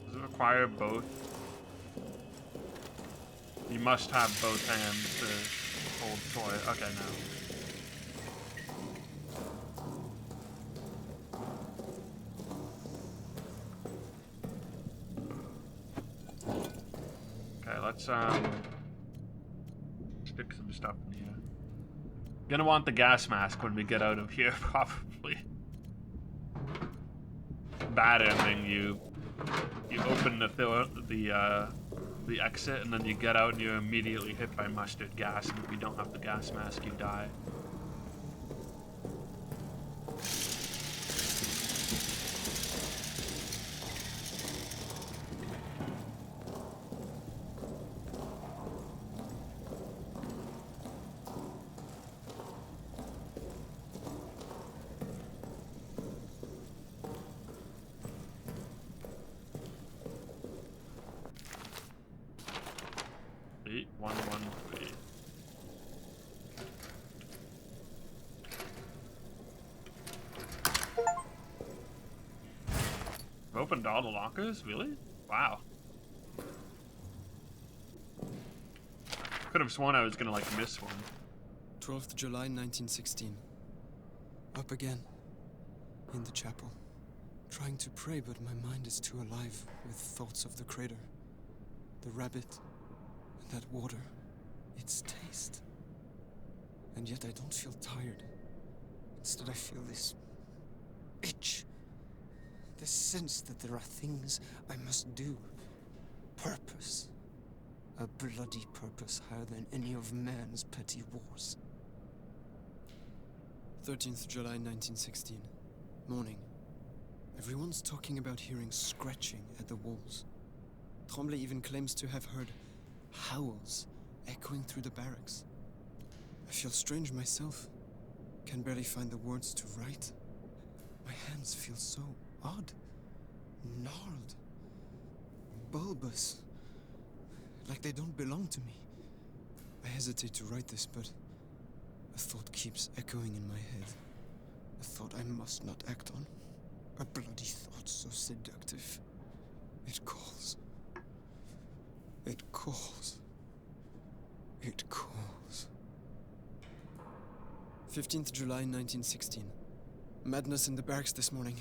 Does it require both? You must have both hands to hold toy. Okay, now. Let's stick some stuff in here. Gonna want the gas mask when we get out of here, probably. Bad ending. You open the exit, and then you get out, and you're immediately hit by mustard gas. And if you don't have the gas mask, you die. Opened all the lockers? Really? Wow. Could have sworn I was gonna, like, miss one. 12th July 1916. Up again. In the chapel. Trying to pray, but my mind is too alive with thoughts of the crater. The rabbit. And that water. Its taste. And yet I don't feel tired. Instead I feel this itch. This sense that there are things I must do. Purpose. A bloody purpose higher than any of man's petty wars. 13th July 1916. Morning. Everyone's talking about hearing scratching at the walls. Tremblay even claims to have heard howls echoing through the barracks. I feel strange myself. Can barely find the words to write. My hands feel so odd. Gnarled. Bulbous. Like they don't belong to me. I hesitate to write this, but a thought keeps echoing in my head. A thought I must not act on. A bloody thought so seductive. It calls. It calls. It calls. 15th July 1916. Madness in the barracks this morning.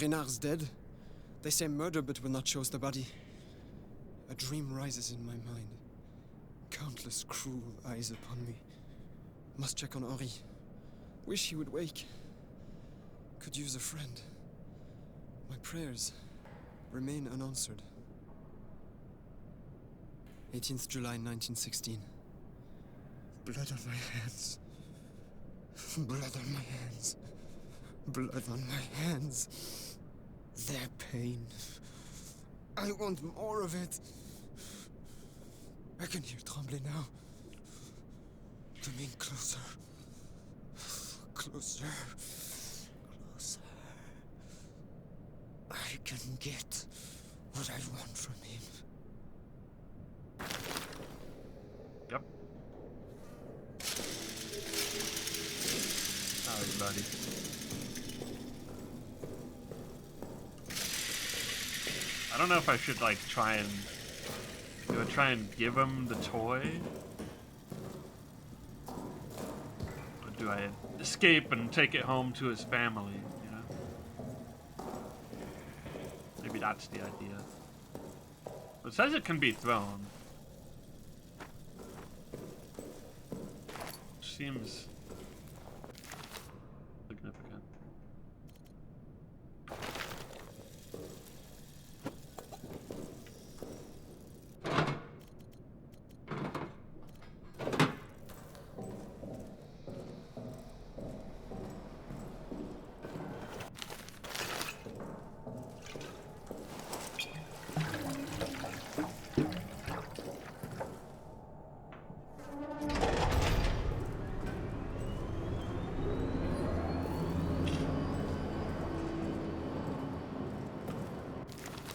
Renard's dead. They say murder, but will not show us the body. A dream rises in my mind. Countless cruel eyes upon me. Must check on Henri. Wish he would wake. Could use a friend. My prayers remain unanswered. 18th July 1916. Blood on my hands. Blood on my hands. Blood on my hands. Their pain. I want more of it. I can hear Tremblay now. Coming closer. Closer. Closer. I can get what I want from him. Yep. Sorry, buddy. I don't know if I should, like, do I try and give him the toy? Or do I escape and take it home to his family, you know? Maybe that's the idea. It says it can be thrown. Seems significant.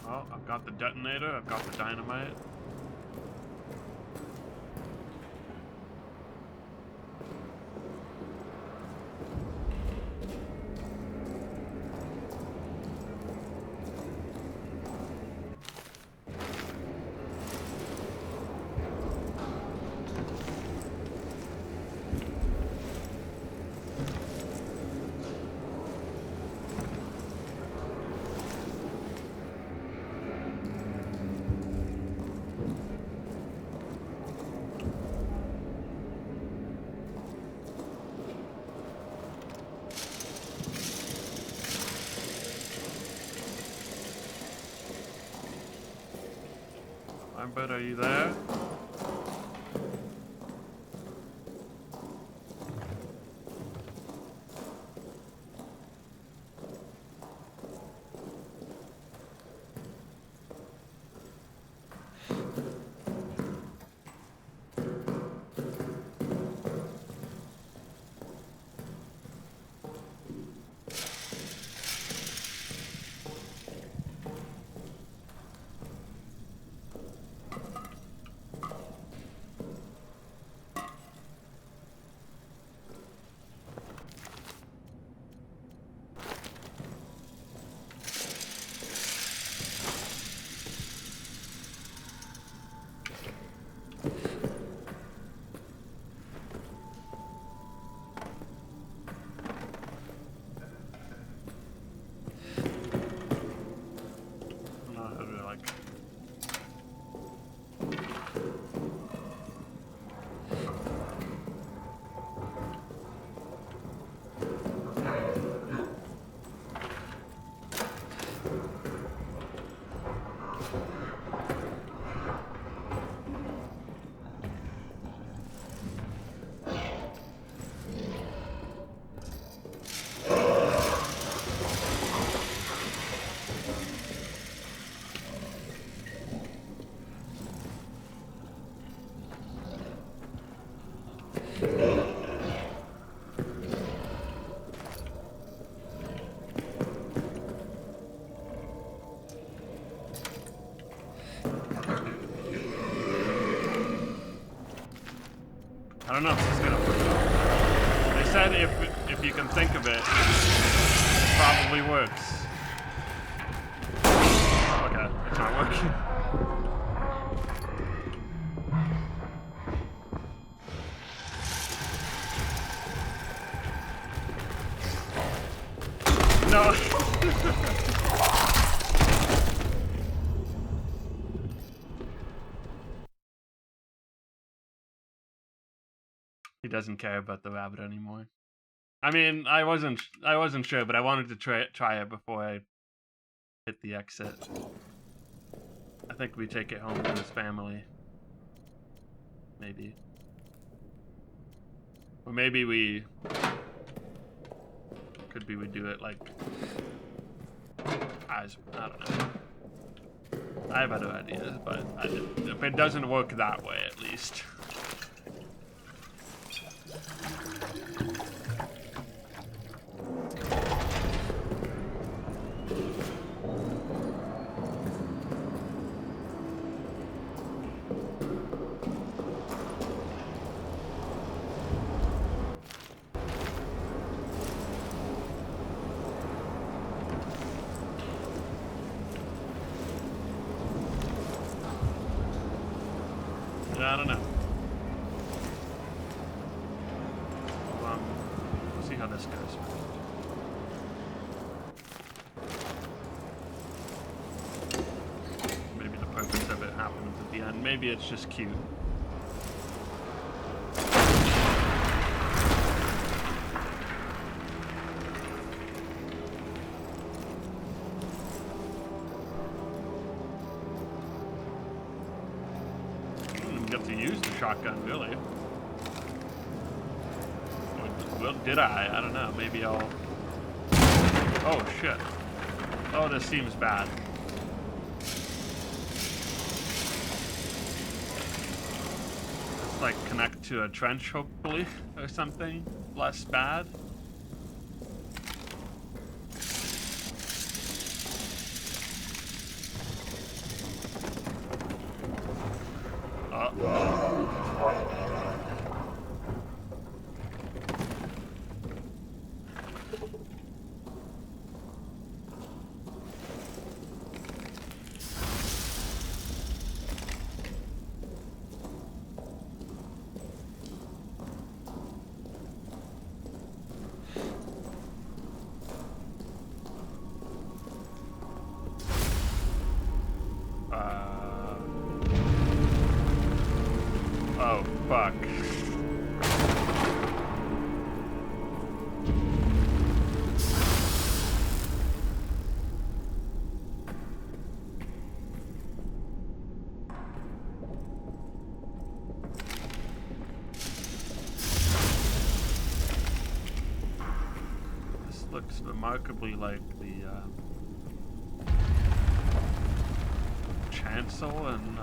I've got the detonator, I've got the dynamite. Rabbit, are you there? I don't know if this is gonna work. They said if you can think of it, it probably works. Okay, it's not working. No. He doesn't care about the rabbit anymore. I mean, I wasn't sure, but I wanted to try it before I hit the exit. I think we take it home to his family. Maybe. Or maybe we do it like as, I don't know. I have other ideas, but if it doesn't work that way, at least. I don't know. We'll see how this goes. Maybe the purpose of it happens at the end. Maybe it's just cute. Get to use the shotgun, really. Well, did I? I don't know. Maybe I'll... Oh, shit. Oh, this seems bad. Let's, like, connect to a trench, hopefully, or something. Less bad. looks remarkably like the chancel and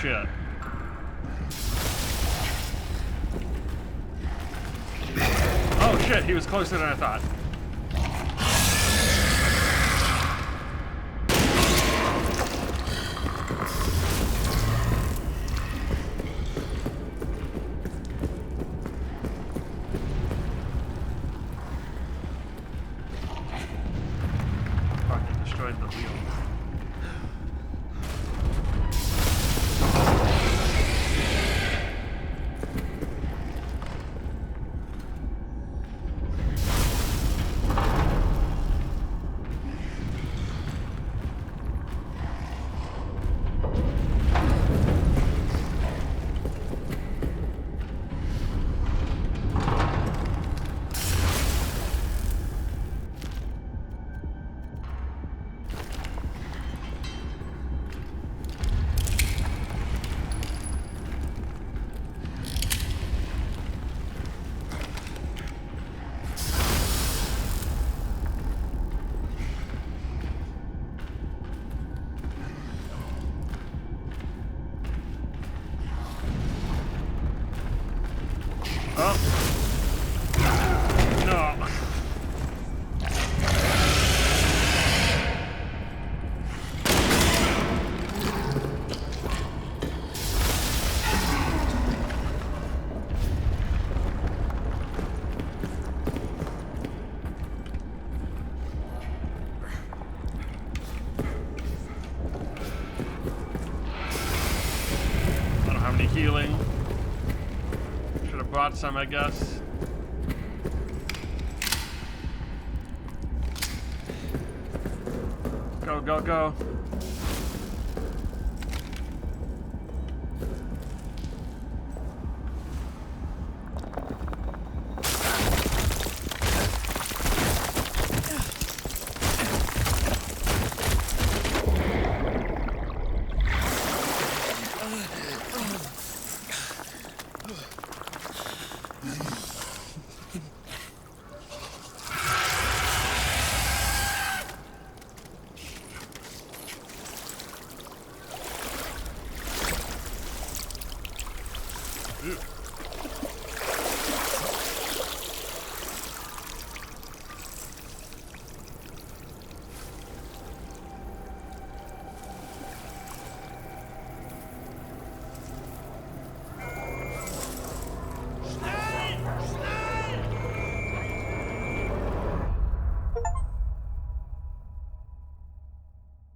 shit. Oh shit, he was closer than I thought. Fucking destroyed the wheel. Oh. No. I don't have any healing. Should have brought some, I guess. Go, go, go.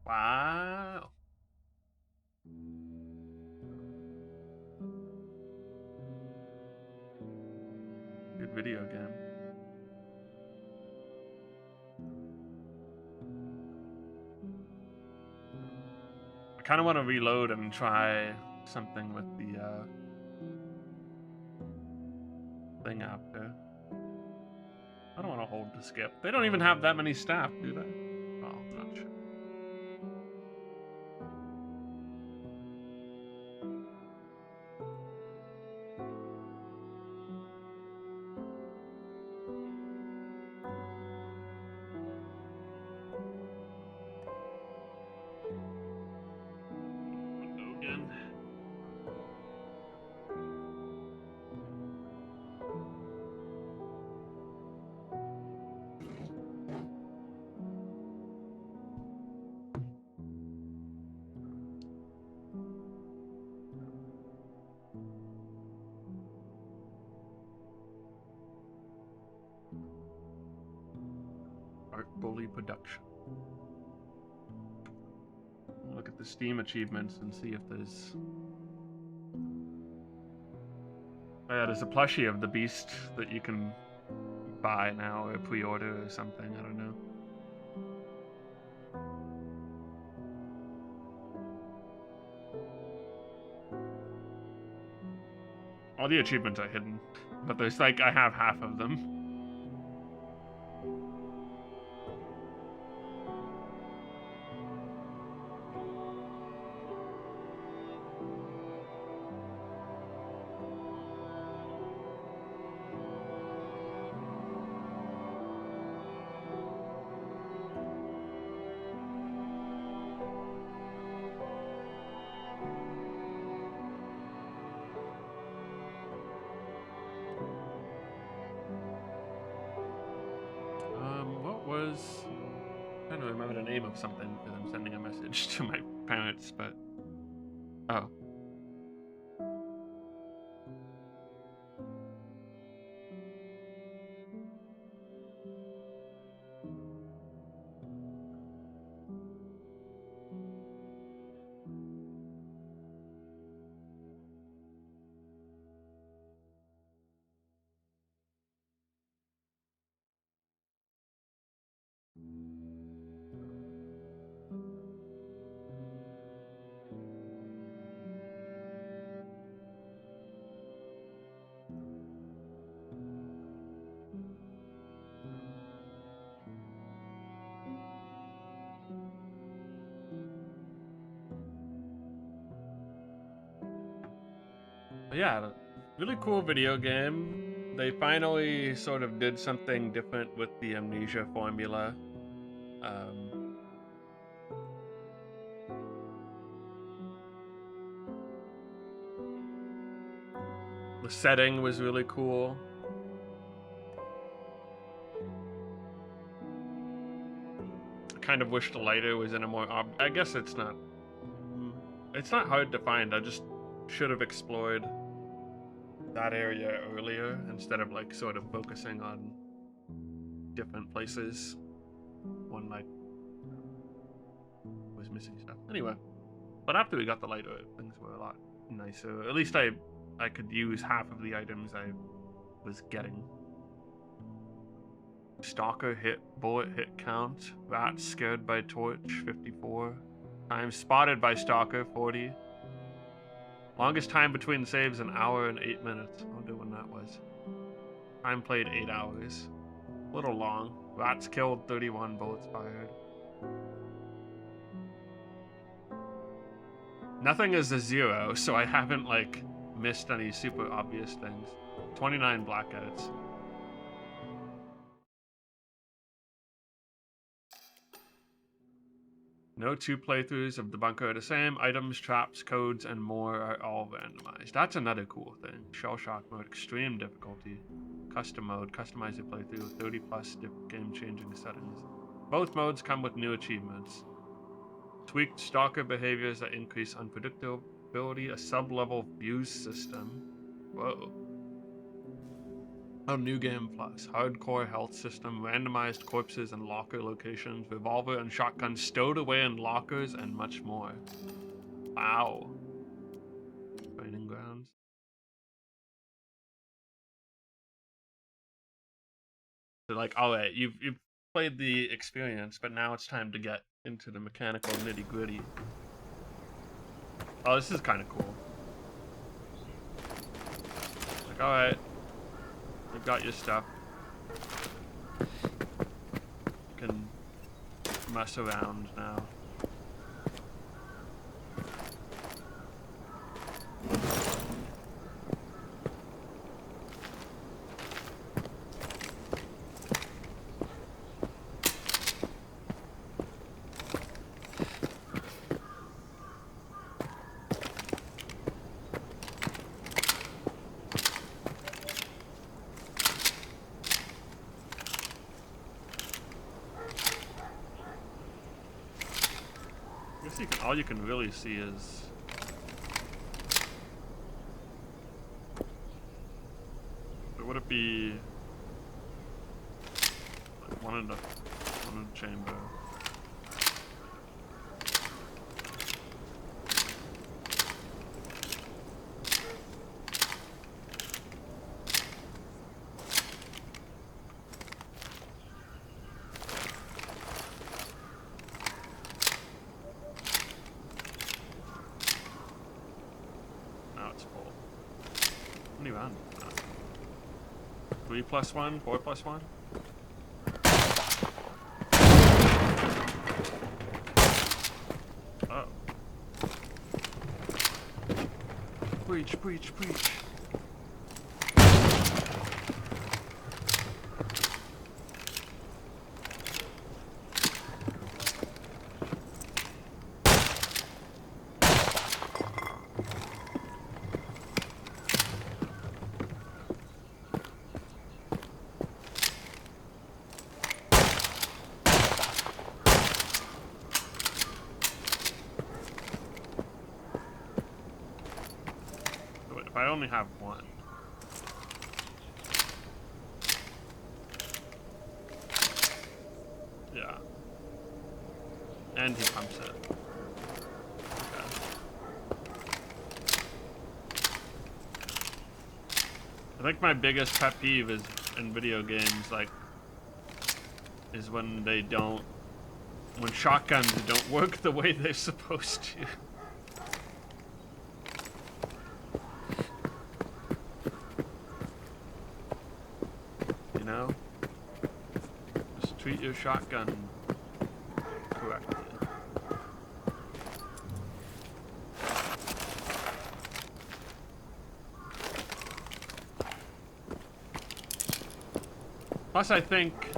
Wow. Good video game. I kind of want to reload and try something with the thing after. I don't want to hold to skip. They don't even have that many staff, do they? Oh, I'm not sure. Bully production. Look at the Steam achievements and see if there's... Oh yeah, there's a plushie of the Beast that you can buy now or pre-order or something, I don't know. All the achievements are hidden, but there's like, I have half of them. What was... I'm trying to remember the name of something because I'm sending a message to my parents, but... Oh. But yeah, really cool video game. They finally sort of did something different with the Amnesia formula. The setting was really cool. I kind of wish the lighter was in a more... I guess it's not... It's not hard to find. I just should have explored that area earlier instead of like sort of focusing on different places when like was missing stuff. Anyway, but after we got the lighter, things were a lot nicer. At least I could use half of the items I was getting. Stalker hit, bullet hit count. Rat scared by torch, 54 times. Spotted by stalker, 40. Longest time between saves, 1 hour and 8 minutes. I wonder when that was. Time played, 8 hours. A little long. Rats killed, 31 bullets fired. Nothing is a 0, so I haven't like missed any super obvious things. 29 blackouts. No 2 playthroughs of the bunker are the same. Items, traps, codes, and more are all randomized. That's another cool thing. Shell shock mode, extreme difficulty. Custom mode, customize your playthrough with 30 plus game-changing settings. Both modes come with new achievements. Tweaked stalker behaviors that increase unpredictability. A sub-level fuse system. Whoa. Oh, new game plus. Hardcore health system, randomized corpses and locker locations, revolver and shotguns stowed away in lockers, and much more. Wow. Training grounds. So like, alright, you've played the experience, but now it's time to get into the mechanical nitty gritty. Oh, this is kind of cool. Like, alright. You've got your stuff. You can mess around now. All you can really see is would it be like one in a chamber. Now it's full. How many rounds? 3 plus 1, 4 plus 1? Oh. Breach, breach, breach. If I only have one. Yeah. And he pumps it. Okay. I think my biggest pet peeve is in video games, like, is when they don't, when shotguns don't work the way they're supposed to. You know? Just treat your shotgun correctly. Plus, I think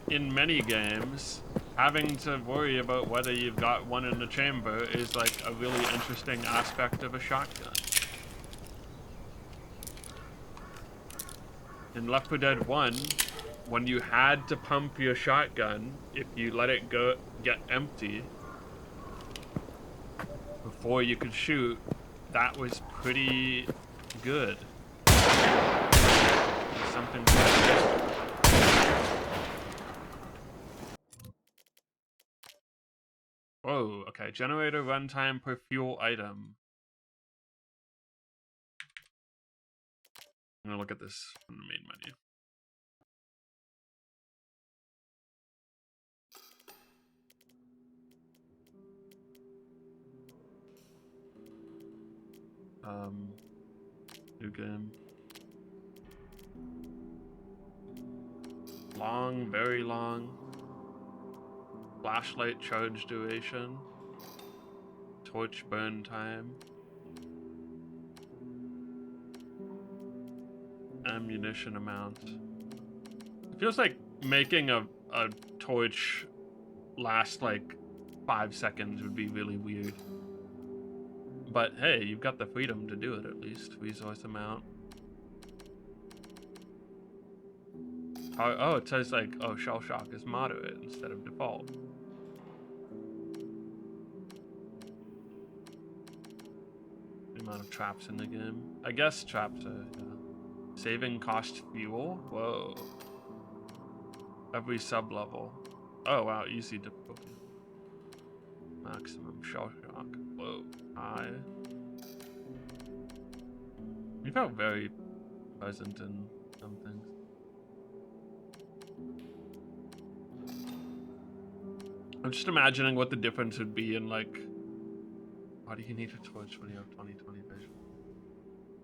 in many games, having to worry about whether you've got one in the chamber is like a really interesting aspect of a shotgun. In Left 4 Dead 1, when you had to pump your shotgun, if you let it go get empty before you could shoot, that was pretty good. Something. Oh, okay. Generator runtime per fuel item. I'm gonna look at this from the main menu. New game. Long, very long. Flashlight charge duration. Torch burn time. Ammunition amount. It feels like making a torch last like 5 seconds would be really weird. But hey, you've got the freedom to do it at least. Resource amount. Oh, it says like, oh, shell shock is moderate instead of default. The amount of traps in the game. I guess traps are, yeah. Saving cost fuel? Whoa. Every sub-level. Oh, wow, easy difficulty. Maximum shell shock. Whoa. High. You felt very pleasant in some things. I'm just imagining what the difference would be in, like, why do you need a torch when you have 20/20 vision?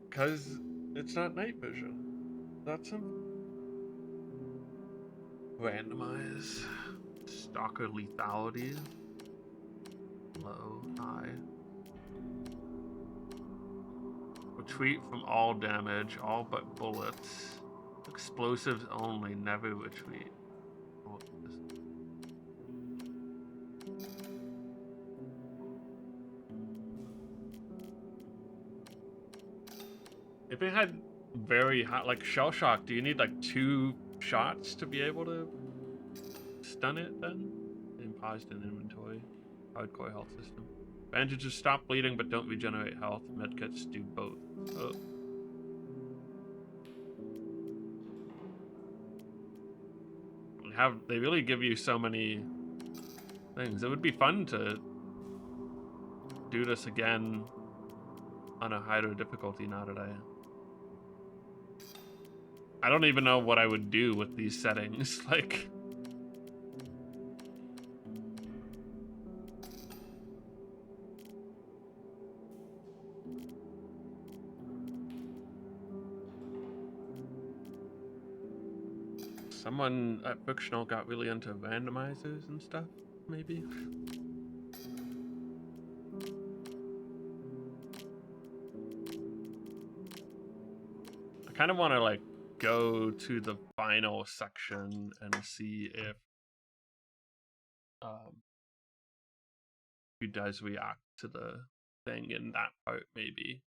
Because it's not night vision. That's simple. Randomize. Stalker lethality. Low, high. Retreat from all damage, all but bullets. Explosives only, never retreat. If it had very high, like shell shock, do you need like 2 shots to be able to stun it then? And paused in inventory. Hardcore health system. Bandages stop bleeding but don't regenerate health. Medkits do both. Oh. they really give you so many things. It would be fun to do this again on a higher difficulty now that I don't even know what I would do with these settings. Like, someone at Frictional got really into randomizers and stuff, maybe? I kind of want to, like, go to the final section and see if who does react to the thing in that part, maybe.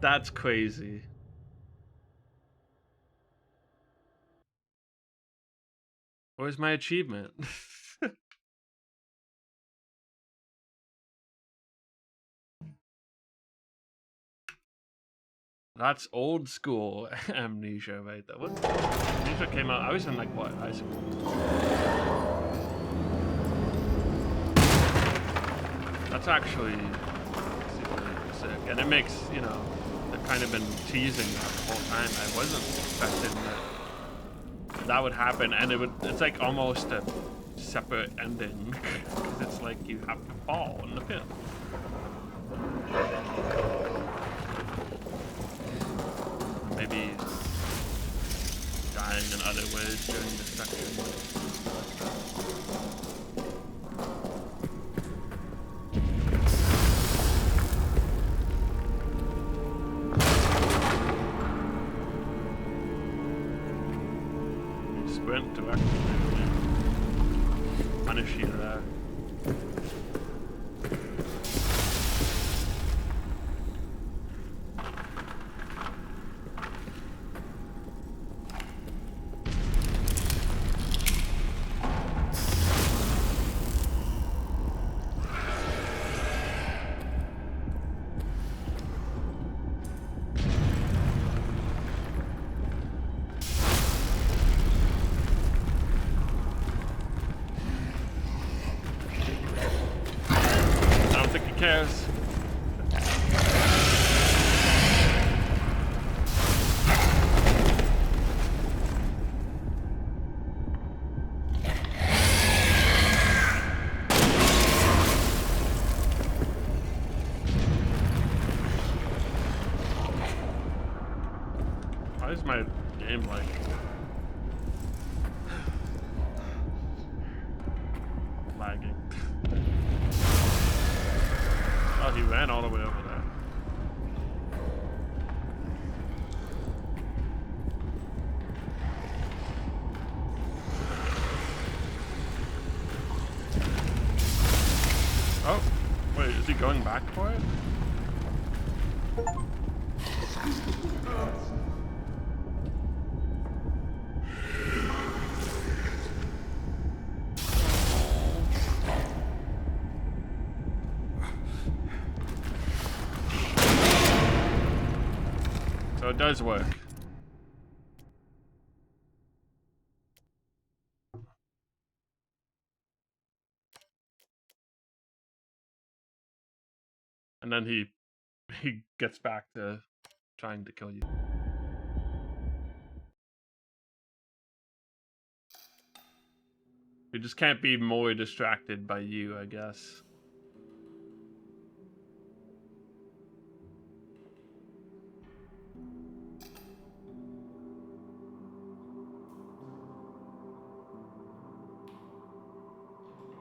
That's crazy. Where's my achievement? That's old school Amnesia right there. What? Amnesia came out, I was in like what, high school? That's actually super sick. And it makes, you know, I've kind of been teasing that the whole time. I wasn't expecting that would happen, and it's like almost a separate ending, because it's like you have to fall in the pit. Maybe dying in other ways during this section. Sprint directly punish you there. Cares. Why is my game like lagging? Oh, he ran all the way over there. Oh, wait, is he going back for it? does work. And then he gets back to trying to kill you. You just can't be more distracted by you, I guess.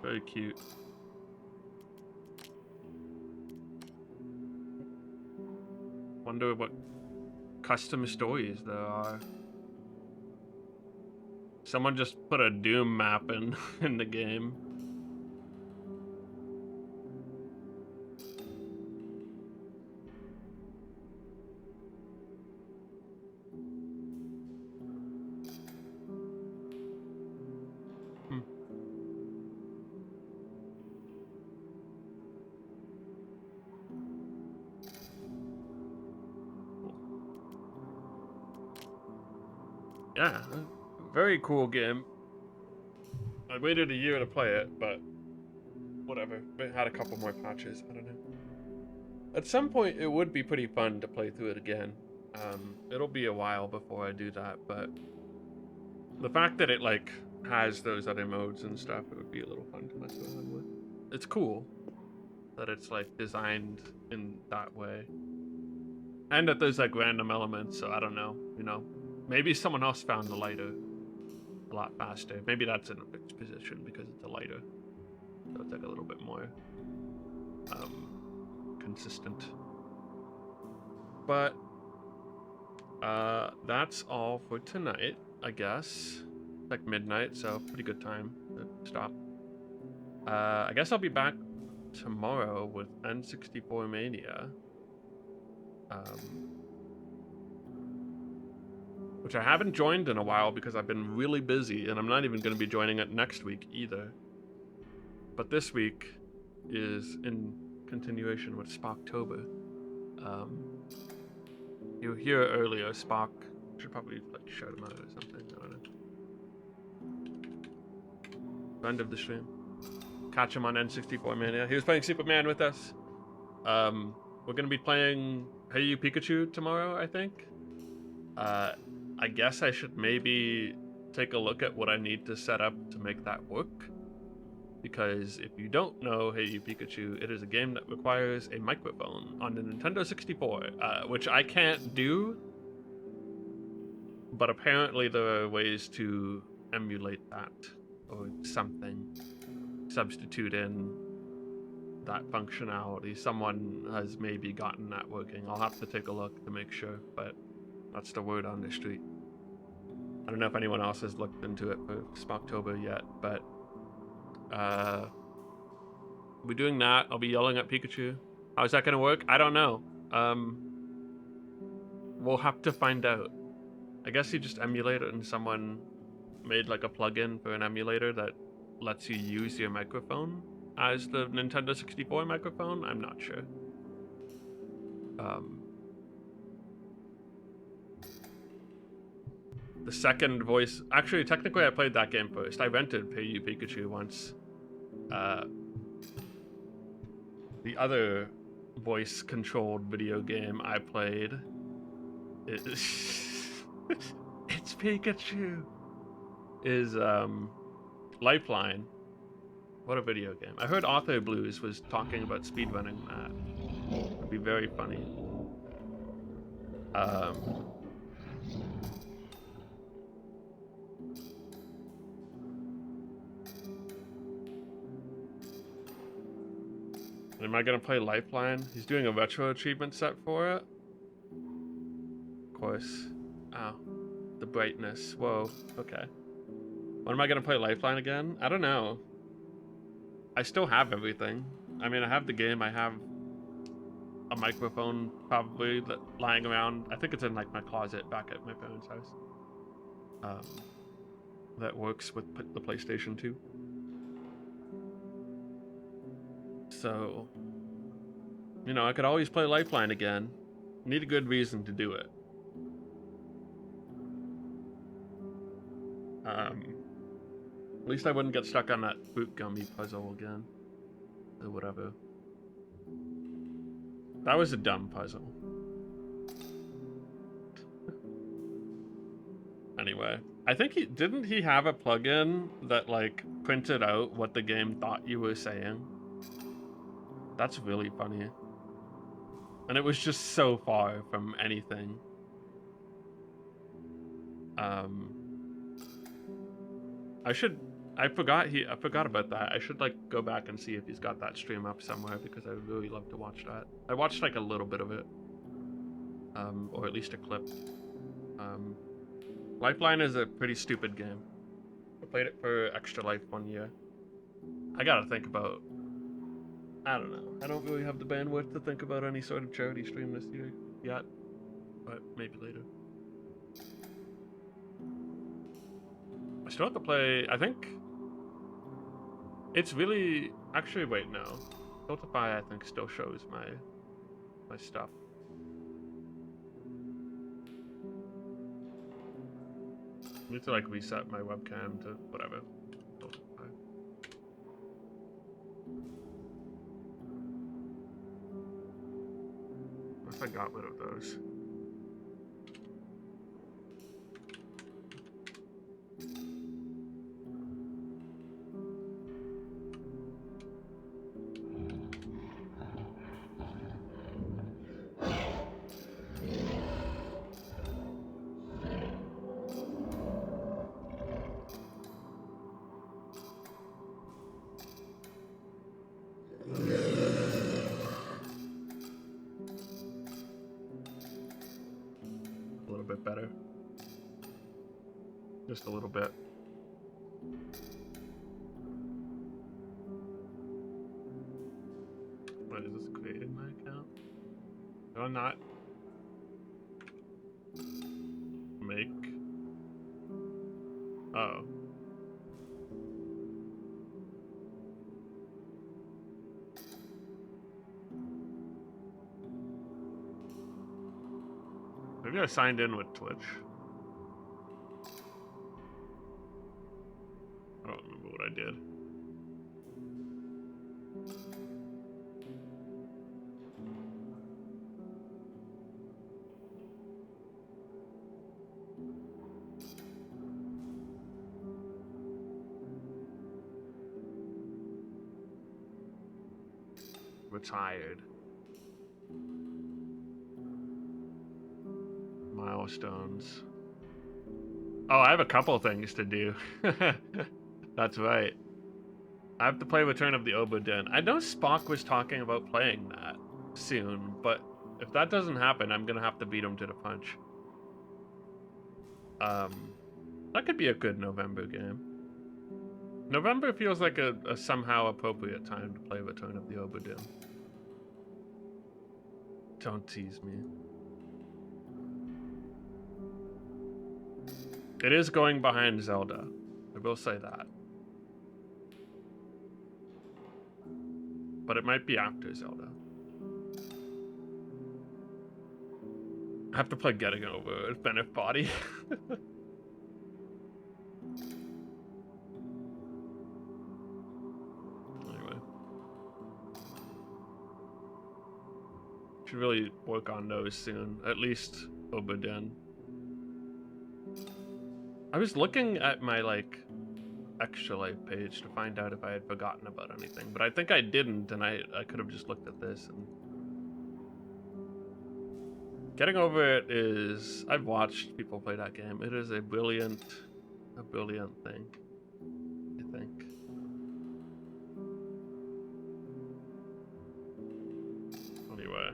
Very cute. Wonder what custom stories there are. Someone just put a Doom map in in the game. Hmm. Yeah, very cool game. I waited a year to play it, but whatever. It had a couple more patches. I don't know. At some point, it would be pretty fun to play through it again. It'll be a while before I do that, but the fact that it like has those other modes and stuff, it would be a little fun to mess around with. It's cool that it's like designed in that way, and that there's like random elements. So I don't know, you know, maybe someone else found the lighter a lot faster. Maybe that's in a fixed position because it's a lighter, so it's like a little bit more consistent. But that's all for tonight, I guess. It's like midnight, so pretty good time to stop. I guess I'll be back tomorrow with N64 Mania. Which I haven't joined in a while because I've been really busy, and I'm not even going to be joining it next week either. But this week is in continuation with Spocktober. You were here earlier, Spock. Should probably like shout him out or something. I don't know. End of the stream. Catch him on N64 Mania. He was playing Superman with us. We're gonna be playing Hey You Pikachu tomorrow, I think. I guess I should maybe take a look at what I need to set up to make that work. Because if you don't know Hey You Pikachu, it is a game that requires a microphone on the Nintendo 64, which I can't do. But apparently there are ways to emulate that or something. Substitute in that functionality. Someone has maybe gotten that working. I'll have to take a look to make sure, but that's the word on the street. I don't know if anyone else has looked into it for Spocktober yet, but we're doing that. I'll be yelling at Pikachu. How's that gonna work? I don't know. We'll have to find out. I guess you just emulate it and someone made like a plugin for an emulator that lets you use your microphone as the Nintendo 64 microphone. I'm not sure. The second voice... Actually, technically I played that game first. I rented Hey You Pikachu once. The other voice-controlled video game I played is... it's Pikachu! Is, Lifeline. What a video game. I heard Author Blues was talking about speedrunning that. It'd be very funny. Am I gonna play Lifeline? He's doing a retro achievement set for it. Of course. Ow. The brightness. Whoa. Okay. When am I gonna play Lifeline again? I don't know. I still have everything. I mean, I have the game. I have a microphone probably lying around. I think it's in like my closet back at my parents' house. That works with the PlayStation 2. So, you know, I could always play Lifeline again. Need a good reason to do it. At least I wouldn't get stuck on that boot gummy puzzle again. Or whatever. That was a dumb puzzle. Anyway, I think didn't he have a plugin that like printed out what the game thought you were saying? That's really funny. And it was just so far from anything. I forgot about that. I should like go back and see if he's got that stream up somewhere because I would really love to watch that. I watched like a little bit of it. Or at least a clip. Lifeline is a pretty stupid game. I played it for Extra Life 1 year. I gotta think about... I don't know. I don't really have the bandwidth to think about any sort of charity stream this year yet. But maybe later. I still have to play... I think... It's really... Actually, wait, no. Spotify, I think, still shows my stuff. I need to like reset my webcam to whatever. What if I got rid of those? Better. Just a little bit. What is this creating my account? Do I not make? Oh. Maybe I signed in with Twitch. I don't remember what I did. Retired. Milestones. Oh, I have a couple things to do. That's right. I have to play Return of the Obra Dinn. I know Spock was talking about playing that soon, but if that doesn't happen, I'm gonna have to beat him to the punch. That could be a good November game. November feels like a somehow appropriate time to play Return of the Obra Dinn. Don't tease me. It is going behind Zelda. I will say that. But it might be after Zelda. I have to play Getting Over with Bennett Body. Anyway. Should really work on those soon. At least Obra Dinn. I was looking at my, like, Extra Life page to find out if I had forgotten about anything, but I think I didn't, and I could have just looked at this. And Getting Over It is... I've watched people play that game. It is a brilliant thing, I think. Anyway.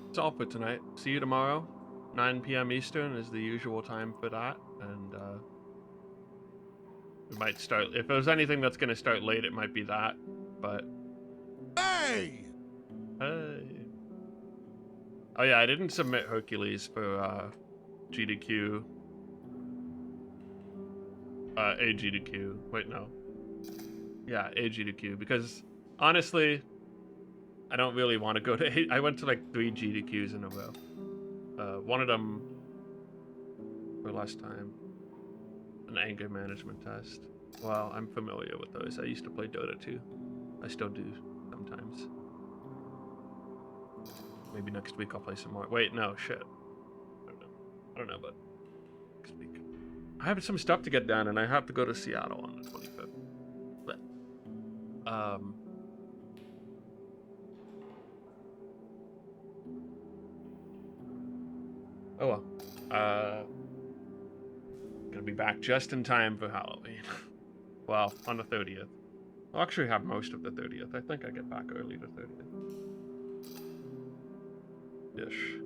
That's all for tonight. See you tomorrow. 9 p.m. Eastern is the usual time for that, and we might start. If there's anything that's going to start late, it might be that. But Hey! Hey! Oh yeah, I didn't submit Hercules for GDQ. AGDQ. Wait, no. Yeah, AGDQ, because honestly, I don't really want to go to 8. I went to like 3 GDQs in a row. One of them for last time. An anger management test. Well, I'm familiar with those. I used to play Dota 2. I still do sometimes. Maybe next week I'll play some more. Wait, no, shit. I don't know, but next week. I have some stuff to get done, and I have to go to Seattle on the 25th. But, oh well. Gonna be back just in time for Halloween. Well, on the 30th. I'll actually have most of the 30th. I think I get back early the 30th. Ish.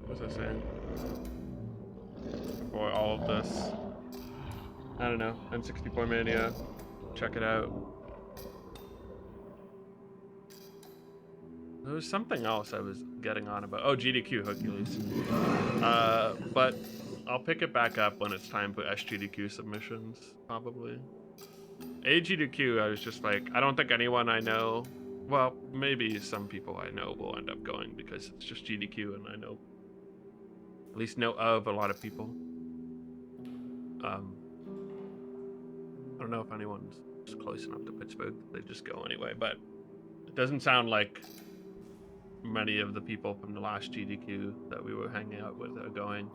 What was I saying? Before all of this. I don't know. N64 Mania. Check it out. There was something else I was getting on about. Oh, GDQ Hercules. But I'll pick it back up when it's time for SGDQ submissions, probably. AGDQ, I was just like, I don't think anyone I know, well, maybe some people I know will end up going because it's just GDQ and I know, at least know of a lot of people. I don't know if anyone's close enough to Pittsburgh, they just go anyway, but it doesn't sound like many of the people from the last GDQ that we were hanging out with are going,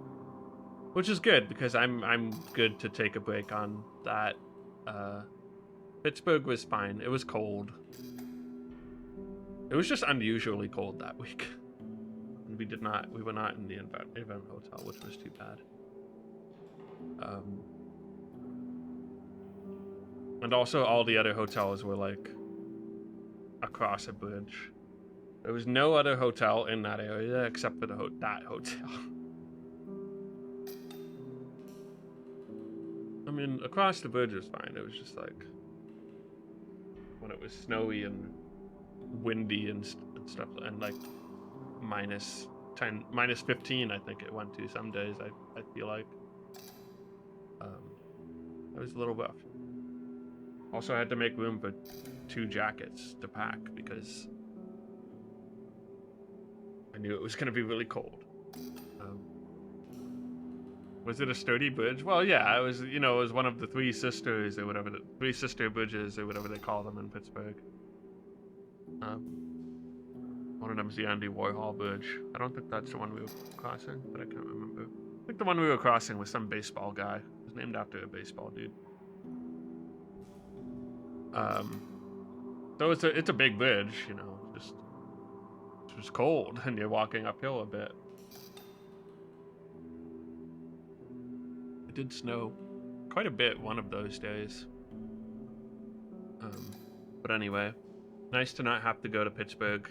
which is good because I'm good to take a break on that. Pittsburgh was fine. It was cold. It was just unusually cold that week. And we were not in the event hotel, which was too bad. And also all the other hotels were like across a bridge. There was no other hotel in that area except for that hotel. I mean, across the bridge was fine. It was just like when it was snowy and windy and stuff, and like minus 10, minus 15, I think it went to some days. I feel like it was a little rough. Also, I had to make room for 2 jackets to pack because I knew it was going to be really cold. Was it a sturdy bridge? Well, yeah, it was. You know, it was one of the 3 sisters or whatever, the 3 sister bridges or whatever they call them in Pittsburgh. One of them's the Andy Warhol Bridge. I don't think that's the one we were crossing, but I can't remember. I think the one we were crossing was some baseball guy. It was named after a baseball dude. So it's a big bridge, you know. Just it's just cold, and you're walking uphill a bit. It did snow quite a bit one of those days. But anyway, nice to not have to go to Pittsburgh.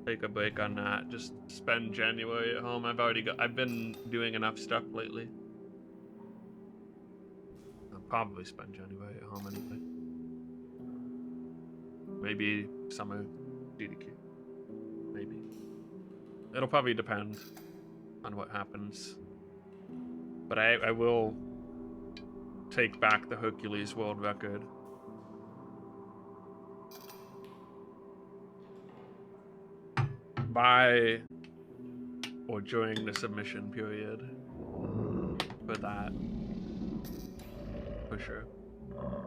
Take a break on that. Just spend January at home. I've been doing enough stuff lately. I'll probably spend January at home anyway. Maybe summer GDQ. Maybe. It'll probably depend on what happens. But I will take back the Hercules world record. By or during the submission period. For that. For sure.